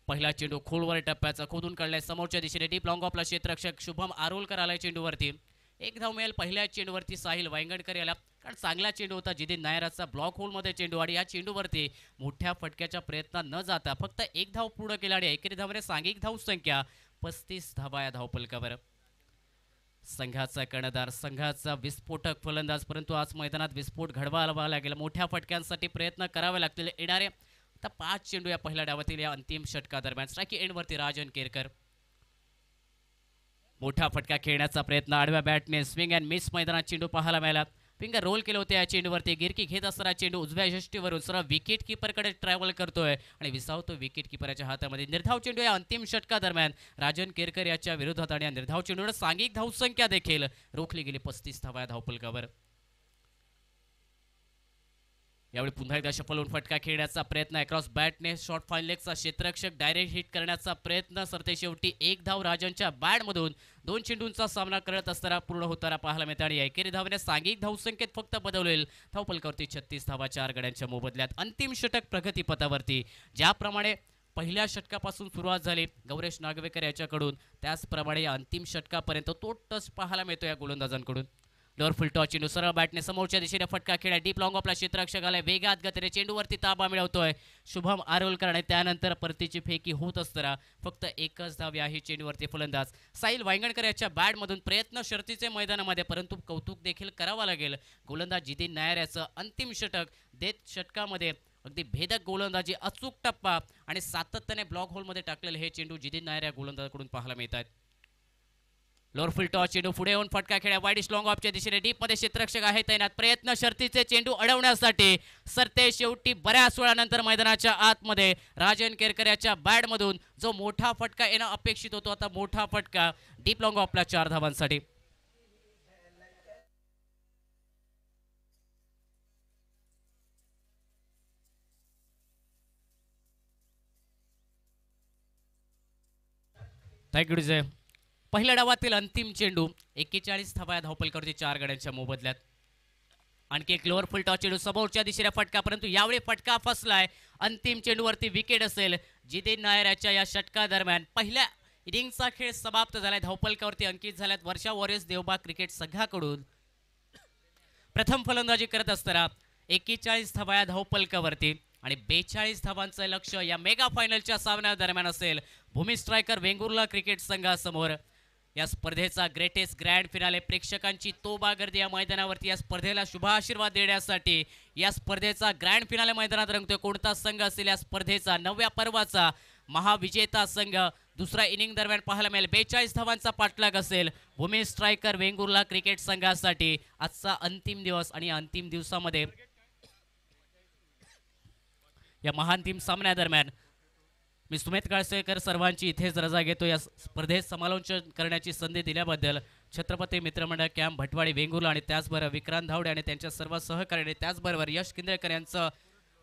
Speaker 2: पहिला चेंडू खोलवर टप्प्याचा खोदून काढलाय समोरच्या दिशेने डीप लॉंग ऑफला क्षेत्ररक्षक शुभम आरोलकर आलाय चेंडूवरती. एक धाव मिळेल पहिल्या चेंडूवरती साहिल वांगणकर याला, कारण चांगला चेंडू होता जिदिन नायराचा ब्लॉक होलमध्ये चेंडू आणि या चेंडूवरती मोठ्या फटक्याच्या प्रयत्नात न जाता फक्त एक धाव पूर्ण केला आणि एकेरी धावने सांघिक धाव संख्या 35 धावा या धावपलकावर. संघाचा कर्णधार, संघाचा विस्फोटक फलंदाज, परंतु आज मैदानात विस्फोट घडवावा लागेल. मोठ्या फटक्यांसाठी प्रयत्न करावे लागतील. येणारे आता 5 चेंडू या पहिल्या डावातील या अंतिम षटकादरम्यान. स्ट्राईक एंडवरती राजन केरकर. मोठा फटका खेळण्याचा प्रयत्न आडव्या बॅटने स्विंग अँड मिस मैदानात चेंडू पाहायला मिळाला. फिंगर रोल केले होते या चेंडूवरती. गिरकी घेत असताना चेंडू उजव्या यष्टीवरून सरळ विकेट कीपरकडे ट्रॅव्हल करतोय आणि विसावतो विकेट कीपरच्या हातामध्ये. निर्धाव चेंडू या अंतिम षटकादरम्यान राजन केरकर याच्या विरोधात आणि या निर्धाव चेंडूवर सांघिक धावसंख्या देखील रोखली गेली 35 धावा या धावपलकावर. यावेळी पुन्हा एकदा शफलून फटका खेळण्याचा प्रयत्न. अक्रॉस बॅटने शॉर्ट फाईन लेगचा क्षेत्ररक्षक डायरेक्ट हिट करण्याचा प्रयत्न. सरते शेवटी एक धाव राजनच्या बॅटमधून 2 चेंडूंचा सामना करत असताना पूर्ण होताना पाहायला मिळते आणि एकेरी धावने सांघिक धावसंख्येत फक्त बदलवेल धावपलकावरती 36 धावा 4 गड्यांच्या मोबदल्यात. अंतिम षटक प्रगतीपथावरती. ज्याप्रमाणे पहिल्या षटकापासून सुरुवात झाली गौरेश नागवेकर याच्याकडून, त्याचप्रमाणे या अंतिम षटकापर्यंत तो टच पाहायला मिळतो या गोलंदाजांकडून. लोअर फुल टॉस चेंडू सरळ बॅटने समोरच्या दिशेने फटका खेळा, डीप लॉंग ऑफला क्षेत्ररक्षकाला वेगात गतीने चेंडूवरती ताबा मिळवतोय शुभम आरोलकर आणि त्यानंतर परतीची फेकी होत असताना फक्त एकच धाव आहे चेंडूवरती फलंदाज साहिल वांगणकर याच्या बॅटमधून प्रयत्न शर्तीचे मैदानामध्ये, परंतु कौतुक देखील करावं लागेल गोलंदाज जितेन नायर याचं अंतिम षटक देत षटकामध्ये अगदी भेदक गोलंदाजी, अचूक टप्पा आणि सातत्याने ब्लॉक होलमध्ये टाकलेले हे चेंडू जितेन नायर या गोलंदाजाकडून पाहायला मिळतात. लोअर फुल टॉस चेंडू पुढे येऊन फटका खेळ्या वाईडिश लॉंग ऑफच्या दिशेने डीप मध्ये क्षेत्ररक्षक आहे तैनात, प्रयत्न शर्तीचे चेंडू अडवण्यासाठी सरते शेवटी बऱ्याच वेळानंतर मैदानाच्या आतमध्ये राजन केरकर याच्या बॅटमधून जो मोठा फटका येणं अपेक्षित होतो, आता मोठा फटका डीप लॉंग ऑफला 4 धावांसाठी. Thank you DJ. पहिल्या डावातील अंतिम चेंडू 41 धावा धावपलकावरती 4 गड्यांच्या मोबदल्यात. आणखी एक लोअर फुल टॉस चेंडू समोरच्या दिशेने फटका, परंतु यावेळी फटका फसलाय. अंतिम चेंडूवरती विकेट असेल जितेन नायर याच्या या षटका दरम्यान. पहिल्या इनिंगचा खेळ समाप्त झालाय, धावपलकावरती अंकित झाल्यात वर्षा वॉरियर्स देवबाग क्रिकेट संघाकडून. प्रथम फलंदाजी करत असताना 41 धावा या धावपलकावरती आणि 42 धावांचं लक्ष या मेगा फायनलच्या सामन्या दरम्यान असेल भूमी स्ट्रायकर वेंगुर्ला क्रिकेट संघासमोर. या स्पर्धेचा ग्रेटेस्ट ग्रँड फिनाले, प्रेक्षकांची तोबा गर्दी या मैदानावरती या स्पर्धेला शुभाशीर्वाद देण्यासाठी. या स्पर्धेचा ग्रँड फिनाले मैदानात रंगतोय. कोणता संघ असेल या स्पर्धेचा 9व्या पर्वाचा महाविजेता संघ दुसऱ्या इनिंग दरम्यान पाहायला मिळेल. 42 धावांचा पाठलाग असेल भूमी स्ट्रायकर वेंगुर्ला क्रिकेट संघासाठी. आजचा अंतिम दिवस आणि अंतिम दिवसामध्ये या महांतिम सामन्यादरम्यान मी सुमेध काळसेकर सर्वांची इथेच रजा घेतो. या स्पर्धेत समालोचन करण्याची संधी दिल्याबद्दल छत्रपती मित्रमंडळ कॅम्प भटवाडी वेंगुर्ला आणि त्याचबरोबर विक्रांत धावडे आणि त्यांच्या सर्व सहकार्याने त्याचबरोबर यश किंद्रेकर यांचं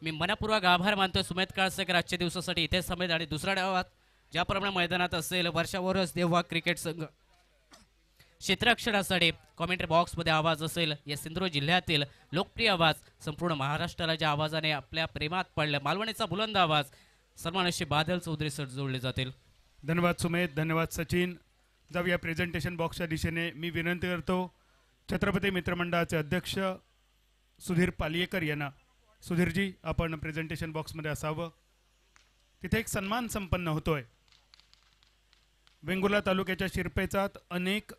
Speaker 2: मी मनपूर्वक आभार मानतोय. सुमेध काळसेकर आजच्या दिवसासाठी इथेच समेत आणि दुसऱ्या डावात ज्याप्रमाणे मैदानात असेल वर्षा वॉरियर्स देवबाग क्रिकेट संघ क्षेत्ररक्षणासाठी कॉमेंट्री बॉक्समध्ये आवाज असेल या सिंधुदुर्ग जिल्ह्यातील लोकप्रिय आवाज, संपूर्ण महाराष्ट्राला ज्या आवाजाने आपल्या प्रेमात पडलं मालवणीचा बुलंद आवाज, सन्मानशी बादल चौधरी सर जोडले जातील.
Speaker 3: धन्यवाद सुमेध, धन्यवाद सचिन. जाऊया प्रेझेंटेशन बॉक्सच्या दिशेने. मी विनंती करतो छत्रपती मित्रमंडळाचे अध्यक्ष सुधीर पालियेकर यांना. सुधीरजी, आपण प्रेझेंटेशन बॉक्समध्ये असावं. तिथे एक सन्मान संपन्न होतोय. वेंगुर्ला तालुक्याच्या शिरपेचात अनेक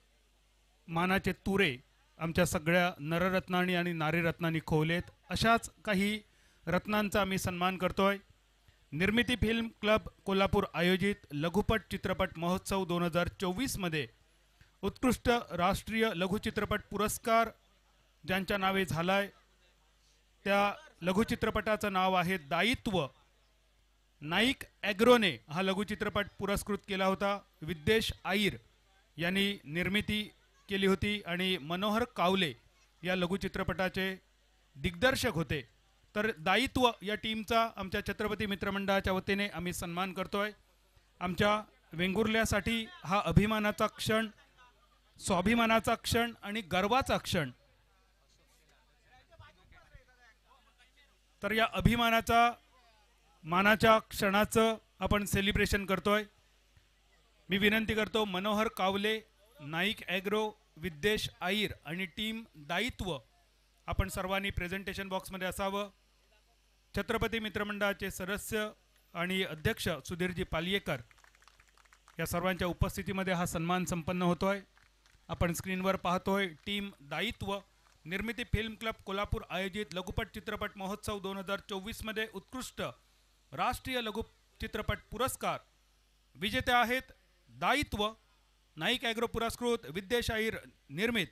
Speaker 3: मानाचे तुरे आमच्या सगळ्या नररत्नांनी आणि नारीरत्नांनी खोवलेत. अशाच काही रत्नांचा आम्ही सन्मान करतोय. निर्मिती फिल्म क्लब कोल्हापूर आयोजित लघुपट चित्रपट महोत्सव 2024 मध्ये उत्कृष्ट राष्ट्रीय लघुचित्रपट पुरस्कार ज्यांच्या नावे झालाय त्या लघुचित्रपटाचं नाव आहे दायित्व. नाईक ॲग्रोने हा लघुचित्रपट पुरस्कृत केला होता. विद्येश आईर यांनी निर्मिती केली होती आणि मनोहर कावले या लघुचित्रपटाचे दिग्दर्शक होते. तर दायित्व या टीमचा आमच्या छत्रपती मित्रमंडळाच्या वतीने आम्ही सन्मान करतोय. आमच्या वेंगुर्ल्यासाठी हा अभिमानाचा क्षण, स्वाभिमानाचा क्षण आणि गर्वाचा क्षण. तर या अभिमानाचा मानाच्या क्षणाचं आपण सेलिब्रेशन करतोय. मी विनंती करतो मनोहर कावले, नाईक ॲग्रो, विद्येश आईर आणि टीम दायित्व आपण सर्वांनी प्रेझेंटेशन बॉक्समध्ये असावं. छत्रपती मित्रमंडळाचे सदस्य आणि अध्यक्ष सुधीरजी पालियेकर या सर्वांच्या उपस्थितीमध्ये हा सन्मान संपन्न होतोय. आपण स्क्रीनवर पाहतोय टीम दायित्व निर्मिती फिल्म क्लब कोल्हापूर आयोजित लघुपट चित्रपट महोत्सव 2024 मध्ये उत्कृष्ट राष्ट्रीय लघुचित्रपट पुरस्कार विजेते आहेत दायित्व, नाईक ॲग्रो पुरस्कृत, विद्येश आईर निर्मित,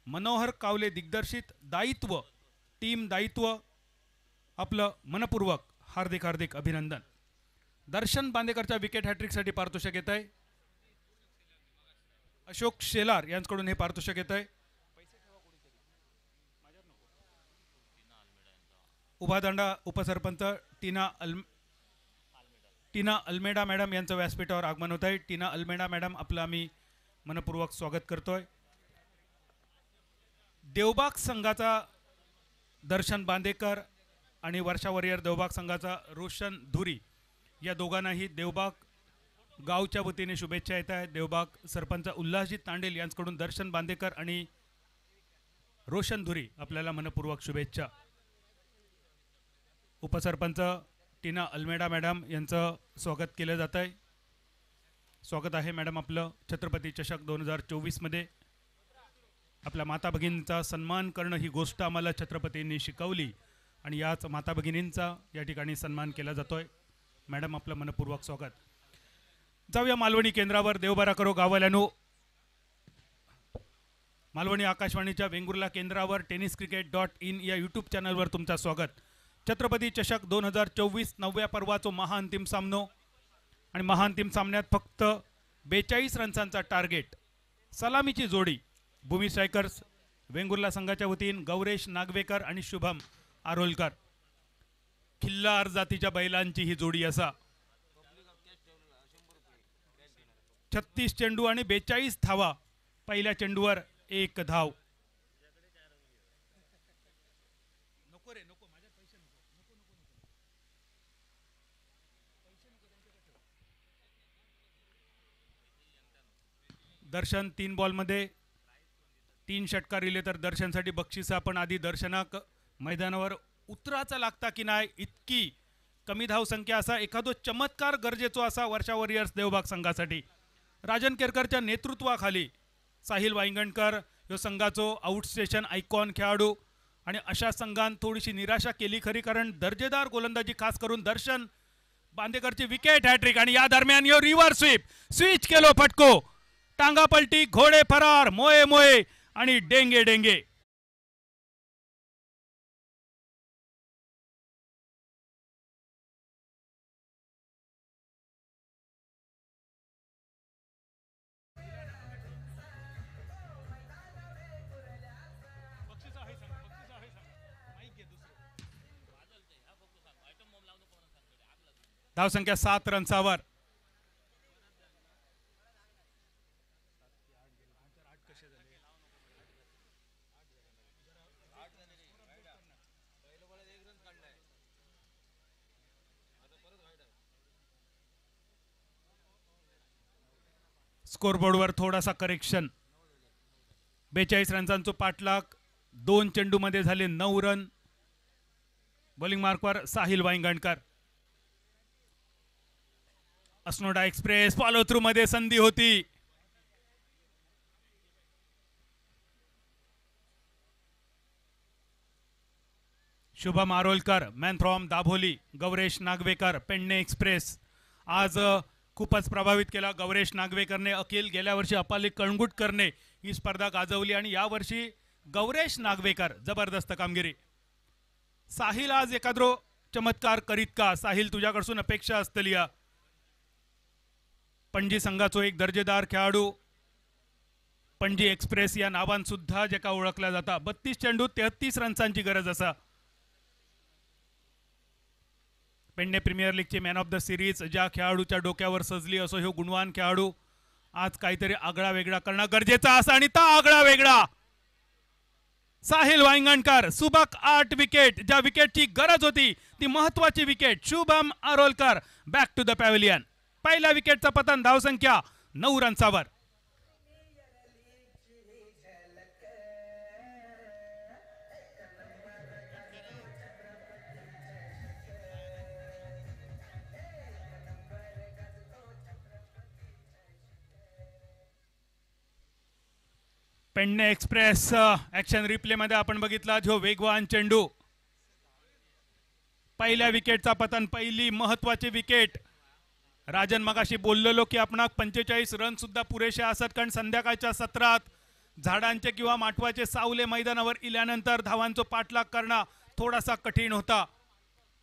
Speaker 3: मनोहर कावले दिग्दर्शित दायित्व. टीम दायित्व आपलं मनपूर्वक हार्दिक हार्दिक अभिनंदन. दर्शन बांदेकरच्या विकेट हॅट्रिकसाठी पारितोषिक येत आहे. अशोक शेलार यांच्याकडून हे पारितोषिक येत आहे. उभा दांडा उपसरपंच टीना अल्मेडा मॅडम यांचं व्यासपीठावर आगमन होत आहे. टीना अल्मेडा मॅडम आपलं आम्ही मनपूर्वक स्वागत करतोय. देवबाग संघाचा दर्शन बांदेकर आणि वर्षा वॉरियर देवबाग संघाचा रोशन धुरी या दोघांनाही देवबाग गावच्या वतीने शुभेच्छा येत आहेत. देवबाग सरपंच उल्हासजी तांडेल यांच्याकडून दर्शन बांदेकर आणि रोशन धुरी आपल्याला मनपूर्वक शुभेच्छा. उपसरपंच टीना अल्मेडा मॅडम यांचं स्वागत केलं जात आहे. स्वागत आहे मॅडम आपलं छत्रपती चषक 2024 मध्ये. आपल्या माता भगिनींचा सन्मान करणं ही गोष्ट आम्हाला छत्रपतींनी शिकवली आणि याच माता भगिनींचा या ठिकाणी सन्मान केला जातोय. मॅडम आपलं मनपूर्वक स्वागत. जाऊया मालवणी केंद्रावर. देवबारा करो गावाल्यानो. मालवणी आकाशवाणीच्या वेंगुर्ला केंद्रावर tenniscricket.in या यूट्यूब चॅनलवर तुमचं स्वागत. छत्रपती चषक 2024 9व्या पर्वाचो महाअंतिम सामनो आणि महाअंतिम सामन्यात फक्त 42 रन्सांचा टार्गेट. सलामीची जोडी भूमी स्ट्रायकर्स वेंगुर्ला संघाच्या वतीन गौरेश नागवेकर आणि शुभम आरोलकर. खिल्लार जातीच्या बैलांची ही जोडी असा. 36 चेंडू आणि 42 धावा. पहिल्या चेंडूवर 1 धाव. दर्शन 3 बॉलमध्ये 3 षटकार दिले तर दर्शनसाठी बक्षीस. आपण आधी दर्शनाक मैदानावर उतराचा लागता की नाही इतकी कमी धाव संख्या असा एखादो चमत्कार गरजेचो असा वर्षा वॉरियर्स देवबाग संघासाठी. राजन केरकरच्या नेतृत्वाखाली साहिल वांगणकर ह्यो संघाचो आउटस्टेशन आयकॉन खेळाडू आणि अशा संघान थोडीशी निराशा केली खरी, कारण दर्जेदार गोलंदाजी खास करून दर्शन बांदेकरची विकेट हॅट्रिक आणि या दरम्यान यो रिव्हर्स स्विच केलो फटको. टांगा पलटी, घोडे फरार, मोये मोये आणि डेंगे डेंगे. धावसंख्या 7 रन्सावर. स्कोरबोर्डवर थोडासा करेक्शन. 42 रन्सांचो पाठलाग. 2 चेंडूमध्ये झाले 9 रन. बॉलिंग मार्कवर Sahil Wangankar. Asnoda express follow through मध्ये संधी होती. Shubham Arolkar man from Dabholi. Gauresh Nagvekar Pernem express. आज खूपच प्रभावित केला गौरेश नागवेकरने. अखिल गेल्या वर्षी अपाली कळंगुटकरने ही स्पर्धा गाजवली आणि यावर्षी गौरेश नागवेकर जबरदस्त कामगिरी. साहिल आज एखादो चमत्कार करीत का? साहिल तुझ्याकडसून अपेक्षा असतली. पणजी संघाचो एक दर्जेदार खेळाडू. पणजी एक्सप्रेस या नावान सुद्धा जेका ओळखला जाता. 32 चेंडू 33 रन्सांची गरज असा. पेडणे प्रीमियर लीगचे मॅन ऑफ द सिरीज ज्या खेळाडूच्या डोक्यावर सजली असो ह्यो गुणवान खेळाडू आज काहीतरी आगळा वेगळा करणं गरजेचा असा आणि ता आगळा वेगळा. साहिल वांगणकर सुबक 8 विकेट. ज्या विकेटची गरज होती ती महत्वाची wicket. Shubham Arolkar back to the pavilion. पहिल्या विकेटचा पतन. धावसंख्या 9 रन्सावर. पेडणे एक्सप्रेस ऍक्शन रिप्ले मध्ये आपण बघितला जो वेगवान चेंडू. पहिल्या विकेटचा पतन. पहिली महत्वाची विकेट. राजन मगाशी बोललेलो की आपण 45 रन सुद्धा पुरेसे असत, कारण संध्याकाळच्या सत्रात झाडांचे किंवा माठवाचे सावले मैदानावर इल्यानंतर धावांचा पाठलाग करणं थोडासा कठीण होता.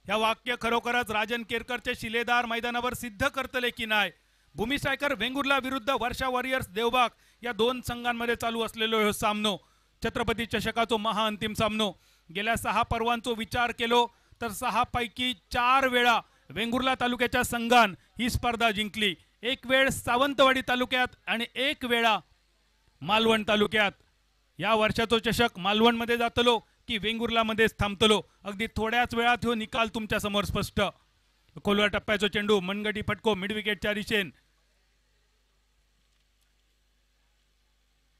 Speaker 3: या वाक्य खरोखरच राजन केरकरचे शिलेदार मैदानावर सिद्ध करतले की नाही. भूमी स्ट्रायकर वेंगुर्ला विरुद्ध वर्षा वॉरियर्स देवबाग या 2 संघांमध्ये चालू असलेलो हे सामनो छत्रपती चषकाचो महाअंतिम सामनो. गेल्या 6 पर्वांचो विचार केलो तर 6 पैकी 4 वेळा वेंगुर्ला तालुक्याच्या संघान ही स्पर्धा जिंकली. एक वेळ सावंतवाडी तालुक्यात आणि एक वेळा मालवण तालुक्यात. या वर्षाचो चषक मालवण मध्ये जातलो की वेंगुर्ला मध्येच थांबतलो. अगदी थोड्याच वेळात ह्यो निकाल तुमच्या समोर स्पष्ट. खोलवर टप्प्याचा चेंडू मनगटी फटको मिड विकेटच्या दिशेन.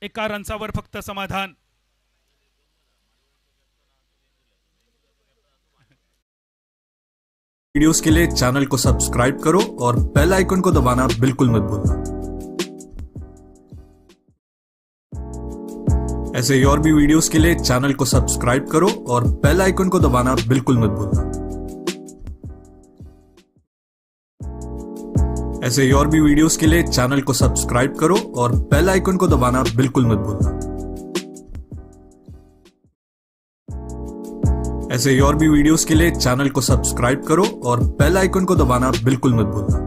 Speaker 3: एका रनसावर फक्त समाधान.
Speaker 4: वीडियोस के लिए चैनल को सब्सक्राइब करो और बेल आइकन को दबाना बिल्कुल मत भूलना. ऐसे ही और भी वीडियोस के लिए चैनल को सब्सक्राइब करो और बेल आइकन को दबाना बिल्कुल मत भूलना. ऐसे ही और भी वीडियोस के लिए चैनल को सब्सक्राइब करो और बेल आइकन को दबाना बिल्कुल मत भूलना. ऐसे ही और भी वीडियोस के लिए चैनल को सब्सक्राइब करो और बेल आइकन को दबाना बिल्कुल मत भूलना.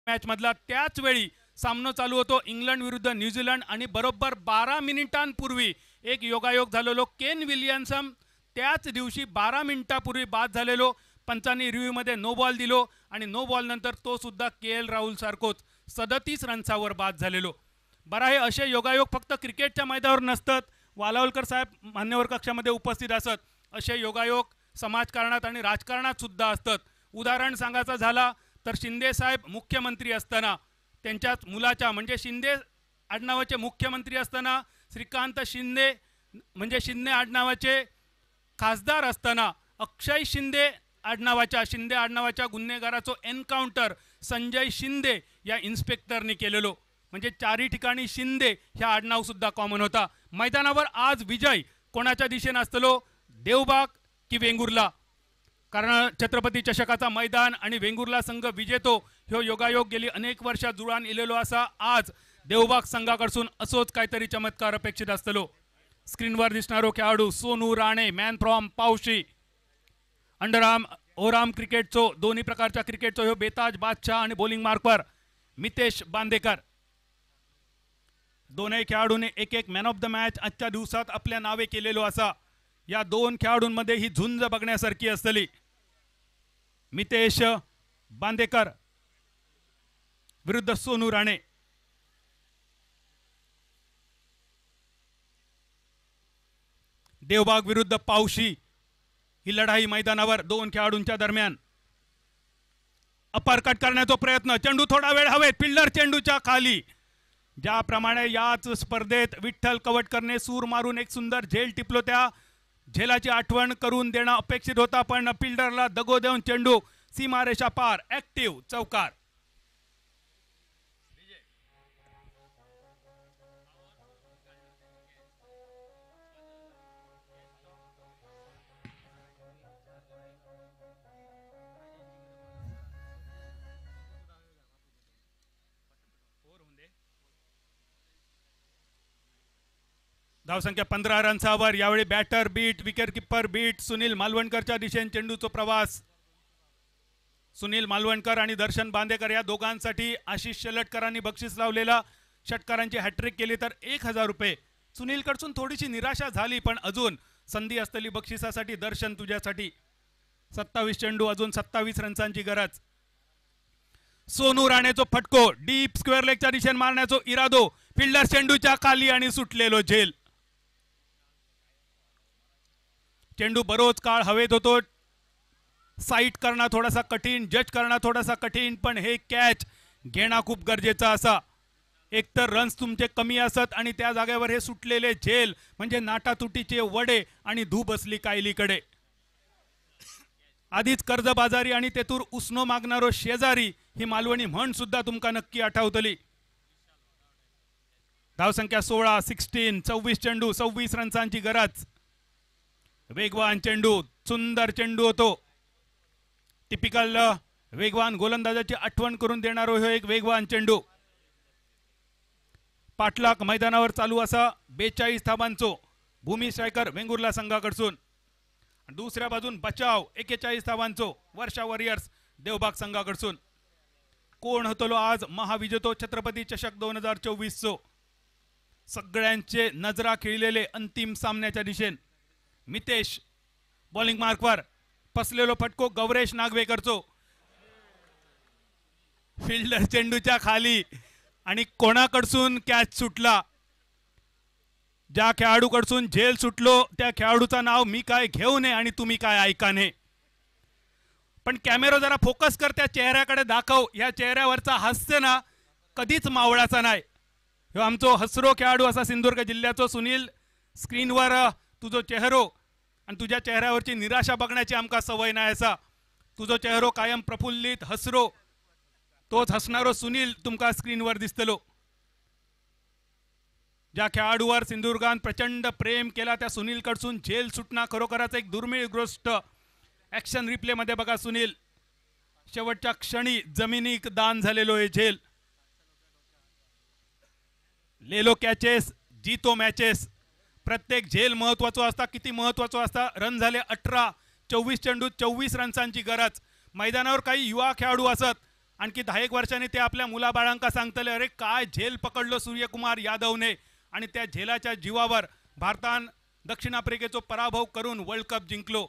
Speaker 3: मॅच मधला त्याच वेळी सामना चालू होतो इंग्लंड विरुद्ध न्यूझीलंड आणि बरोबर 12 मिनिटांपूर्वी एक योगायोग झालेलो केन विलियमसन त्याच दिवशी 12 मिनिटांपूर्वी बाद झालेलो. पंचांनी रिव्ह्यूमध्ये नो बॉल दिलो आणि नो बॉल नंतर तो सुद्धा KL राहुल सारखोच 37 रन्सावर बाद झालेलो. बरं आहे असे योगायोग फक्त क्रिकेटच्या मैदानावर नसतात. वालावलकर साहेब मान्यवर कक्षामध्ये उपस्थित असत. असे योगायोग समाजकारणात आणि राजकारणात सुद्धा असतात. उदाहरण सांगायचं झाला तर शिंदे साहेब मुख्यमंत्री असताना त्यांच्याच मुलाच्या म्हणजे शिंदे आडनावाचे मुख्यमंत्री असताना श्रीकांत शिंदे म्हणजे शिंदे आडनावाचे खासदार असताना अक्षय शिंदे आडनावाच्या गुन्हेगाराचं एन्काउंटर संजय शिंदे या इन्स्पेक्टरने केलेलो. म्हणजे चारही ठिकाणी शिंदे ह्या आडनाव सुद्धा कॉमन होता. मैदानावर आज विजय कोणाच्या दिशेने असतलो देवबाग की वेंगुर्ला. कारण छत्रपती चषकाचा मैदान आणि वेंगुर्ला संघ विजेतो ह्यो योगायोग गेली अनेक वर्षा जुळान इलेलो असा आज देवबाग संघाकडून असोच काहीतरी चमत्कार अपेक्षित असतलो. स्क्रीनवर दिसणारो खेळाडू Sonu Rane man from Pawashi underarm overarm क्रिकेटचो दोन्ही प्रकारच्या क्रिकेटचो ह्यो बेताज बादशाह आणि बॉलिंग मार्कवर मितेश बांदेकर. दोनही खेळाडूंनी एक एक मॅन ऑफ द मॅच आजच्या दिवसात आपल्या नावे केलेलो असा. या दोन खेळाडूंमध्ये ही झुंज बघण्यासारखी असली. मितेश बांदेकर विरुद्ध सोनू राणे. देवबाग विरुद्ध पावशी ही लढाई मैदानावर दोन खेळाडूंच्या दरम्यान. अपरकट करण्याचा प्रयत्न चेंडू थोडा वेळ हवेत फिल्डर चेंडूच्या खाली. ज्याप्रमाणे याच स्पर्धेत विठ्ठल कवटकरने सूर मारून एक सुंदर झेल टिपलो त्या झेलाची आठवण करून देणं अपेक्षित होता पण फिल्डरला दगो देऊन चेंडू सीमारेषा पार ऍक्टिव्ह चौकार. धावसंख्या 15 रन्सावर. यावेळी batter beat wicket keeper beat Sunil मालवणकरच्या दिशेने चेंडूचा प्रवास. सुनील मालवणकर आणि दर्शन बांदेकर या दोघांसाठी आशिष शेलटकरांनी बक्षीस लावलेला. षटकारांची हॅट्रिक केली तर 1000 रुपये. सुनीलकडून थोडीशी निराशा झाली पण अजून संधी असलेली बक्षिसासाठी दर्शन तुझ्यासाठी. 27 चेंडू अजून 27 रन्सांची गरज. सोनू राणेचो फटको डीप स्क्वेअर लेगच्या दिशेने मारण्याचो इरादो फिल्डर चेंडूच्या खाली आणि सुटलेलो झेल. चेंडू बरोच काळ हवेत होतो. साईट करणं थोडासा कठीण जज करणं थोडासा कठीण पण हे कॅच घेणं खूप गरजेचं असा. एकतर रन्स तुमचे कमी असत आणि त्या जागेवर हे सुटलेले झेल म्हणजे नाटातुटीचे वडे आणि धू बसली कायलीकडे. आधीच कर्जबाजारी आणि तेतूर उसनो मागणारो शेजारी ही मालवणी म्हण सुद्धा तुमका नक्की आठवतली. धावसंख्या 16 24 चेंडू 26 रन्सांची गरज. वेगवान चेंडू सुंदर चेंडू होतो. टिपिकल वेगवान गोलंदाजाची आठवण करून देणारो हो एक वेगवान चेंडू. पाटलाक मैदानावर चालू असा 42 धावांचो भूमी स्ट्रायकर वेंगुर्ला संघाकडून. दुसऱ्या बाजून बचाव 41 धावांचो वर्षा वॉरियर्स देवबाग संघाकडून. कोण होतलो आज महाविजेतो छत्रपती चषक 2024 चो. सगळ्यांचे नजरा खिळलेले अंतिम सामन्याच्या दिशेने. मितेश बॉलिंग मार्कवर पसलेलो फटको गौरेश नागवेकरचो फिल्डर चेंडूच्या खाली आणि कोणाकडून कॅच सुटला. ज्या खेळाडूकडसून झेल सुटलो त्या खेळाडूचं नाव मी काय घेऊ नये आणि तुम्ही काय ऐका नये. पण कॅमेरा जरा फोकस कर त्या चेहऱ्याकडे दाखव. या चेहऱ्यावरचा हास्य ना कधीच मावळाचा नाही. ह्यो आमचो हसरो खेळाडू असा सिंधुदुर्ग जिल्ह्याचो सुनील. स्क्रीनवर तुझो चेहरो आणि तुझ्या चेहऱ्यावरची निराशा बघण्याची आमका सवय नाही असा. तुझो चेहरो कायम प्रफुल्लित हसरो. तोच हसणारो सुनील तुमका स्क्रीनवर दिसतलो. ज्या खेळाडूवर सिंधुदुर्गान प्रचंड प्रेम केला त्या सुनील कडसून झेल सुटणं खरोखरच एक दुर्मिळ गोष्ट. ऍक्शन रिप्ले मध्ये बघा सुनील शेवटच्या क्षणी जमिनीक दान झालेलो हे झेल. लेलो कॅचेस जीतो मॅचेस. प्रत्येक झेल महत्वाचो असता. किती महत्वाचो असता. रन झाले 18. 24 चेंडूत 24 रन्सांची गरज. मैदानावर काही युवा खेळाडू असत आणखी 10 वर्षांनी ते आपल्या मुलाबाळांका सांगतले अरे काय झेल पकडलो सूर्यकुमार यादवने. आणि त्या झेलाच्या जीवावर भारतान दक्षिण आफ्रिकेचा पराभव करून वर्ल्ड कप जिंकलो.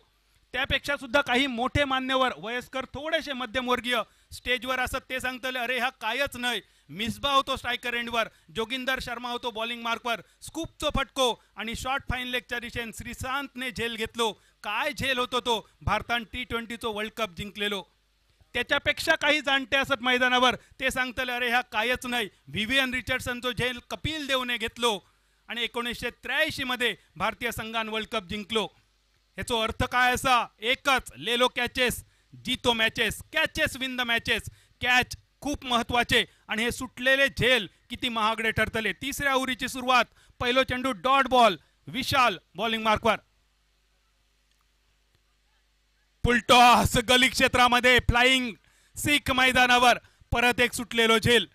Speaker 3: त्यापेक्षा सुद्धा काही मोठे मान्यवर वयस्कर थोडेसे मध्यमवर्गीय स्टेजवर असत. ते सांगतले अरे हा कायच नाही. मिसबा होतो स्ट्रायकर एंडवर. जोगिंदर शर्मा होतो बॉलिंग मार्कवर. स्कूपचो फटको आणि शॉर्ट फाईन लेगच्या दिशेने श्रीशांतने झेल घेतलो. काय झेल होतो तो. भारतान T20 वर्ल्ड कप जिंकलेलो. त्याच्यापेक्षा काही जाणते असत मैदानावर. ते सांगतले अरे हा कायच नाही. व्हिव्हियन रिचर्डसनचो झेल कपिल देवने घेतलो आणि 1983 मध्ये भारतीय संघान वर्ल्ड कप जिंकलो. ह्याचा अर्थ काय असा. एकच लेलो कॅचेस जीतो matches. Catches win the matches. Catch खूप महत्वाचे आणि हे सुटलेले झेल किती महागडे ठरतले. तिसऱ्या ओव्हरीची सुरुवात. पहिलो चेंडू डॉट बॉल. विशाल बॉलिंग मार्कवर. फुलटॉस गली क्षेत्रामध्ये फ्लाइंग सिख मैदानावर परत एक सुटलेलो झेल.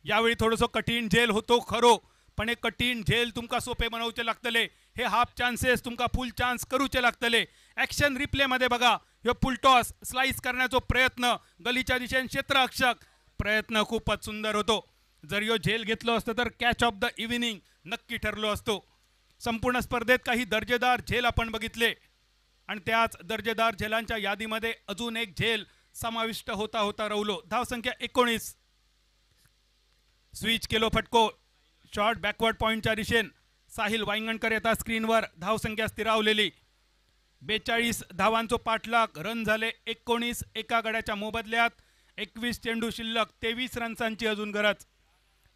Speaker 3: यावेळी थोडंसं कठीण झेल होतो खरो पण हे कठीण झेल तुमका सोपे बनवचे लागतले. हे हाफ चान्सेस तुमका फुल चान्स करूचे लागतले. ऍक्शन रिप्ले मध्ये बघा ह्यो फुलटॉस स्लाइस करण्याचा प्रयत्न गलीच्या दिशेने क्षेत्ररक्षक. प्रयत्न खूपच सुंदर होतो. जर ह्यो झेल घेतलो असतो तर कॅच ऑफ द इव्हिनिंग नक्की ठरलो असतो. संपूर्ण स्पर्धेत काही दर्जेदार झेल आपण बघितले आणि त्याच दर्जेदार झेलांच्या यादीमध्ये अजून एक झेल समाविष्ट होता होता रवलो. धावसंख्या 19. स्विच केलो फटको शॉर्ट बॅकवर्ड पॉइंटच्या दिशेने. साहिल वांगणकर येतात स्क्रीनवर. धावसंख्या स्थिरावलेली 42 धावांचो पाठलाग. रन झाले 19. एका गड्याच्या मोबदल्यात 21 चेंडू शिल्लक. 23 रन्सांची अजून गरज.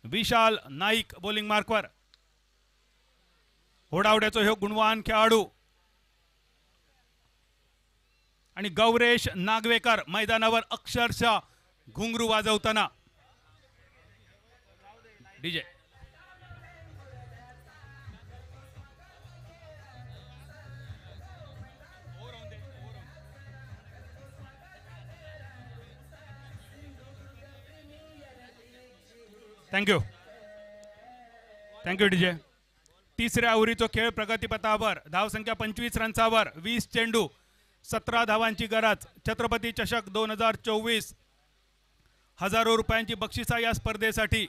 Speaker 3: विशाल नाईक बॉलिंग मार्कवर. होडावड्याचो ह्यो गुणवान खेळाडू आणि गौरेश नागवेकर मैदानावर अक्षरशः घुंगरू वाजवताना. DJ thank you thank you DJ. तिसऱ्या ओव्हरीचो खेळ प्रगतीपथावर. धावसंख्या 25 रन्सावर. 20 चेंडू 17 धावांची गरज. छत्रपती चषक 2024. हजारो रुपयांची बक्षिसा या स्पर्धेसाठी.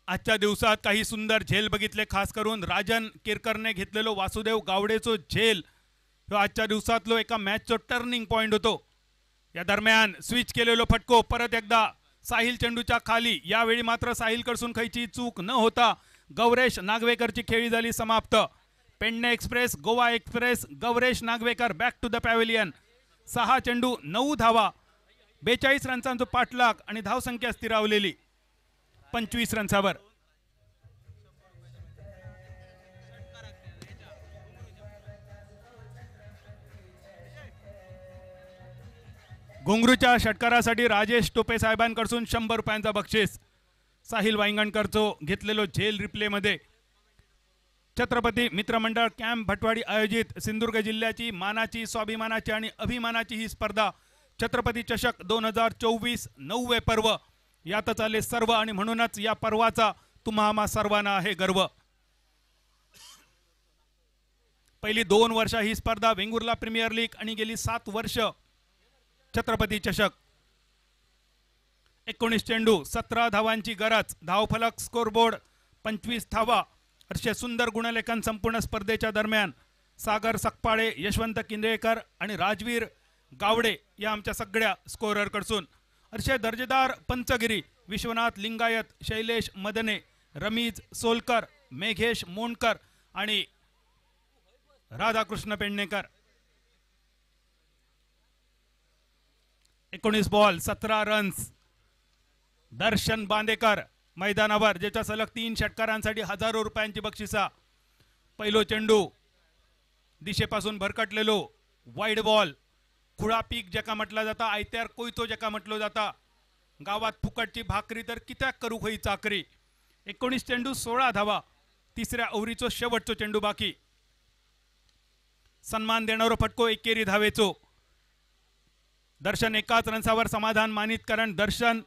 Speaker 3: आजच्या दिवसात काही सुंदर झेल बघितले. खास करून राजन केरकरने घेतलेलो वासुदेव गावडेचो झेल ह्यो आजच्या दिवसातलो एका मॅचचो टर्निंग पॉइंट होतो. या दरम्यान स्विच केलेलो फटको परत एकदा साहिल चेंडूच्या खाली. यावेळी मात्र साहिल कडसून खैची चूक न होता गौरेश नागवेकरची खेळी झाली समाप्त. Pedne express Goa express. Gauresh Nagvekar back to the pavilion. 6 चेंडू 9 धावा 42 रन्सांचा पाठलाग आणि धावसंख्या स्थिरावलेली 25 रन्सावर. घुंगरूच्या षटकारासाठी राजेश टोपे साहेबांकडून 100 रुपयांचा बक्षीस. साहिल वांगणकरचो घेतलेलो झेल रिप्ले मध्ये. छत्रपती मित्रमंडळ कॅम्प भटवाडी आयोजित सिंधुदुर्ग जिल्ह्याची मानाची स्वाभिमानाची आणि अभिमानाची ही स्पर्धा छत्रपती चषक 2024 9वे पर्व. यातच आले सर्व आणि म्हणूनच या पर्वाचा तुम्हा आम्हा सर्वांना आहे गर्व. पहिली 2 वर्ष ही स्पर्धा वेंगुर्ला प्रीमियर लीग आणि गेली 7 वर्ष छत्रपती चषक. 19 चेंडू 17 धावांची गरज. धावफलक स्कोरबोर्ड 25 धावा. अतिशय सुंदर गुणलेखन संपूर्ण स्पर्धेच्या दरम्यान. सागर सकपाळे, यशवंत किंद्रेकर आणि राजवीर गावडे या आमच्या सगळ्या स्कोररकडसून अतिशय दर्जेदार पंचगिरी विश्वनाथ लिंगायत, शैलेश मदने, रमीज सोलकर, मेघेश मोंडकर आणि राधाकृष्ण पेडणेकर. 19 ball 17 runs. दर्शन बांदेकर मैदानावर, ज्याच्या सलग 3 षटकारांसाठी हजारो रुपयांची बक्षिसा. पहिलो चेंडू दिशेपासून भरकटलेलो वाईड बॉल, खुळा पीक ज्याका म्हटला जाता, आयत्यार कोयतो ज्याका म्हटलो जाता, गावात फुकटची भाकरी तर कित्याक करू होई चाकरी. 19 चेंडू 16 धावा. तिसऱ्या ओव्हरीचो शेवटचो चेंडू बाकी. सन्मान देणारो फटको एकेरी धावेचो. दर्शन एकाच रन्सावर समाधान मानित, कारण दर्शन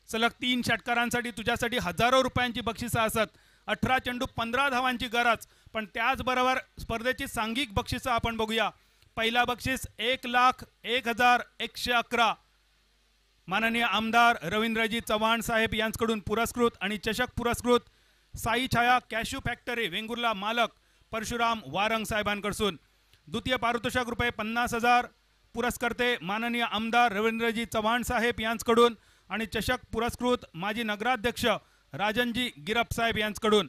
Speaker 3: सलग 3 षटकारांसाठी तुझ्यासाठी हजारो रुपयांची बक्षिसं असत. 18 चेंडू 15 धावांची गरज. पण त्याचबरोबर स्पर्धेची सांघिक बक्षिसं आपण बघूया. पहिला बक्षीस 1,01,111 माननीय आमदार रवींद्रजी चव्हाण साहेब यांच्याकडून पुरस्कृत आणि चषक पुरस्कृत साई छाया कॅश्यू फॅक्टरी वेंगुर्ला मालक परशुराम वारंग साहेबांकडून. द्वितीय पारितोषिक रुपये 50,000 पुरस्कर्ते माननीय आमदार रवींद्रजी चव्हाण साहेब यांच्याकडून आणि चषक पुरस्कृत माजी नगराध्यक्ष राजनजी गिरप साहेब यांच्याकडून.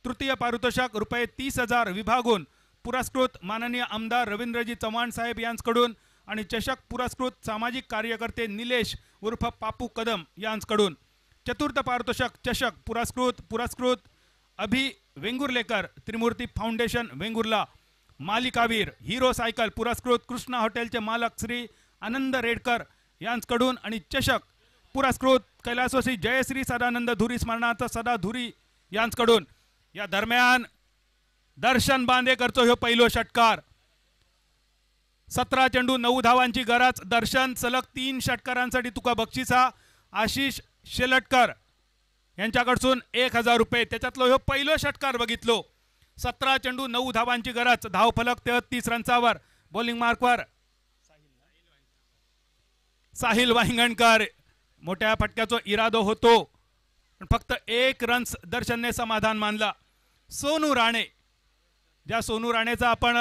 Speaker 3: तृतीय पारितोषिक रुपये 30,000 विभागून पुरस्कृत माननीय आमदार रवींद्रजी चव्हाण साहेब यांच्याकडून आणि चषक पुरस्कृत सामाजिक कार्यकर्ते निलेश उर्फ पापू कदम यांच्याकडून. चतुर्थ पारितोषिक चषक पुरस्कृत अभि वेंगुर्लेकर त्रिमूर्ती फाउंडेशन वेंगुर्ला. मालिकावीर हिरो सायकल पुरस्कृत कृष्णा हॉटेलचे मालक श्री आनंद रेडकर यांच्याकडून आणि चषक पुरस्कृत कैलासवासी जयश्री सदानंद धुरी स्मरणार्थ सदा धुरी यांच्याकडून. या दरम्यान दर्शन बांदेकरचो ह्यो पहिलो षटकार. 17 चेंडू 9 धावांची गरज. दर्शन सलग 3 षटकारांसाठी तुका बक्षिसा. आशिष शेलटकर यांच्याकडून 1,000 रुपये. त्याच्यातलो ह्यो पहिलो षटकार बघितलो. 17 चेंडू 9 धावांची गरज. धावफलक 33 रन्सावर. बॉलिंग मार्कवर साहिल वाहिंगणकर. मोठ्या फटक्याचा इरादो होतो, पण फक्त 1 रन्स दर्शनने समाधान मानला. सोनू राणे, ज्या सोनू राणेचा आपण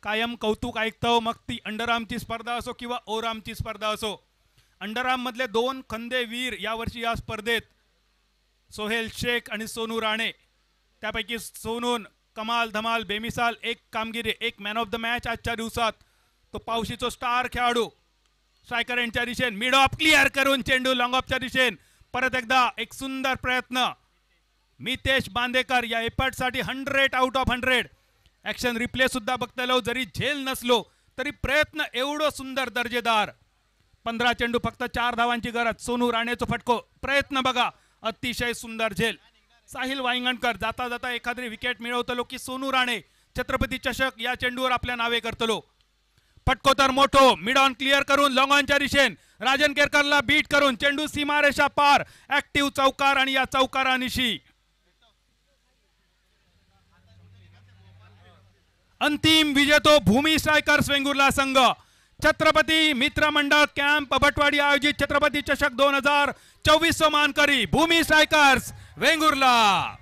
Speaker 3: कायम कौतुक ऐकतो, मग ती अंडरआर्मची स्पर्धा असो किंवा ओव्हरआर्मची स्पर्धा असो. अंडरआर्म मधले 2 खंदेवीर यावर्षी या स्पर्धेत सोहेल शेख आणि सोनू राणे. त्यापैकी सोनून कमाल धमाल बेमिसाल एक कामगिरी, एक मॅन ऑफ द मॅच आजच्या दिवसात. तो पावशीचो स्टार खेळाडू. स्ट्रायकर यांच्या दिशेन मिड ऑफ क्लिअर करून चेंडू लॉंग ऑफच्या दिशेन. परत एकदा एक सुंदर प्रयत्न. मितेश बांदेकर या एफर्टसाठी 100 आउट ऑफ 100. ऍक्शन रिप्ले सुद्धा बघतलो, जरी झेल नसलो तरी प्रयत्न एवढो सुंदर दर्जेदार. 15 चेंडू फक्त 4 धावांची गरज. सोनू राणेचो फटको. प्रयत्न बघा, अतिशय सुंदर झेल. साहिल वाहिंगणकर जाता जाता एखादी विकेट मिळवतलो की सोनू राणे छत्रपती चषक या चेंडूवर आपल्या नावे करतलो. फटको तर मोठो. मिड ऑन क्लिअर करून लॉंग ऑनच्या दिशेन राजन केरकरला बीट करून चेंडू सीमारेषा पार. ऍक्टिव्ह चौकार आणि या चौकारानिशी अंतिम विजेतो भूमी स्ट्रायकर्स वेंगुर्ला संघ. छत्रपती मित्र मंडळ कॅम्प बटवाडी आयोजित छत्रपती चषक 2024 मानकरी भूमी स्ट्रायकर्स वेंगुर्ला.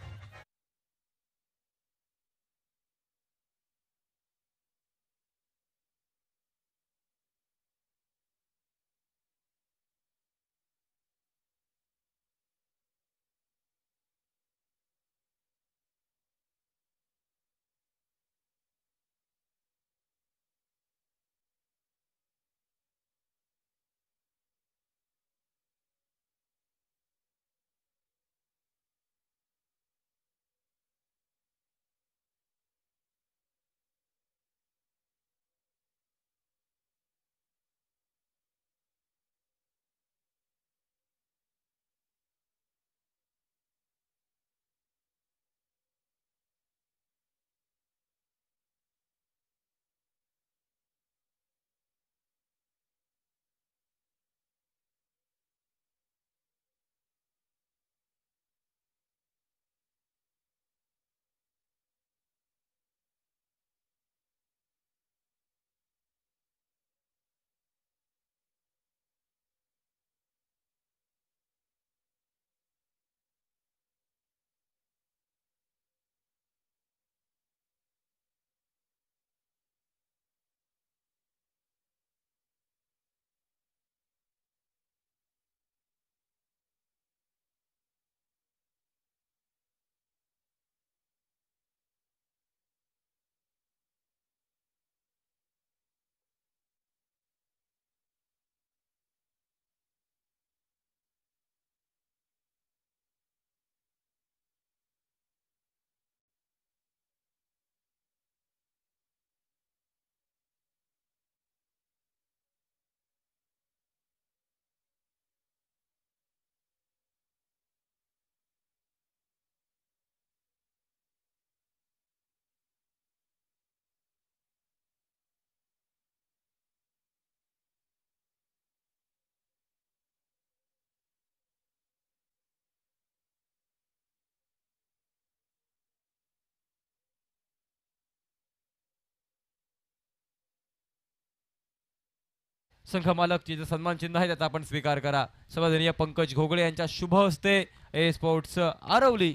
Speaker 1: संघ मालक जे सन्मान चिन्ह आहे त्याचा आपण स्वीकार करा. सन्माननीय पंकज घोगळे यांच्या शुभ हस्ते ए स्पोर्ट्स आरवली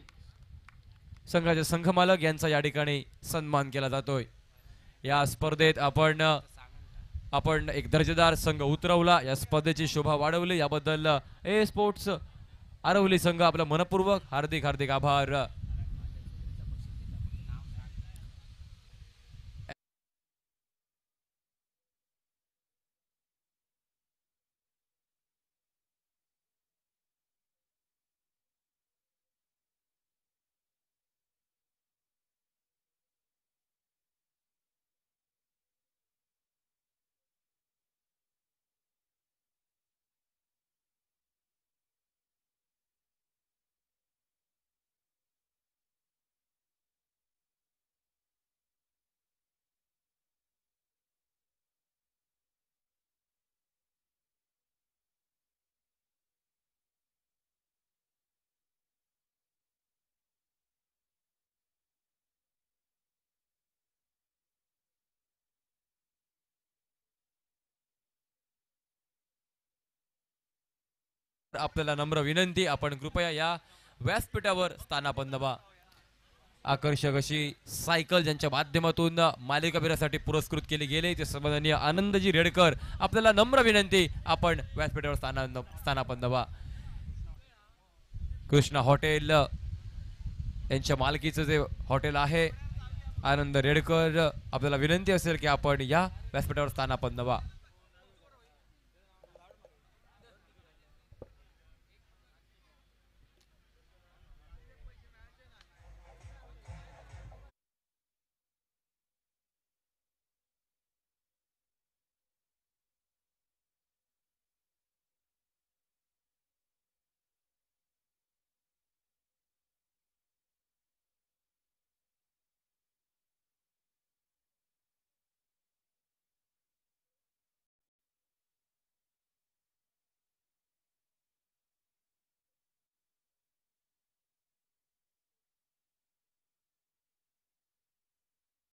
Speaker 1: संघाचे संघ मालक यांचा या ठिकाणी सन्मान केला जातोय. या स्पर्धेत आपण एक दर्जेदार संघ उतरवला, या स्पर्धेची शोभा वाढवली, याबद्दल ए स्पोर्ट्स आरवली संघ आपला मनपूर्वक हार्दिक हार्दिक आभार. आपल्याला नम्र विनंती, आपण कृपया या व्यासपीठावर स्थानापन्न व्हा. आकर्षक अशी सायकल ज्यांच्या माध्यमातून मालिकावीरासाठी पुरस्कृत केली गेले ते सन्माननीय आनंदजी रेडकर, आपल्याला नम्र विनंती, आपण व्यासपीठावर स्थानापन्न व्हा. कृष्णा हॉटेल यांच्या मालकीचं जे हॉटेल आहे आनंद रेडकर, आपल्याला विनंती असेल की आपण या व्यासपीठावर स्थानापन्न व्हा.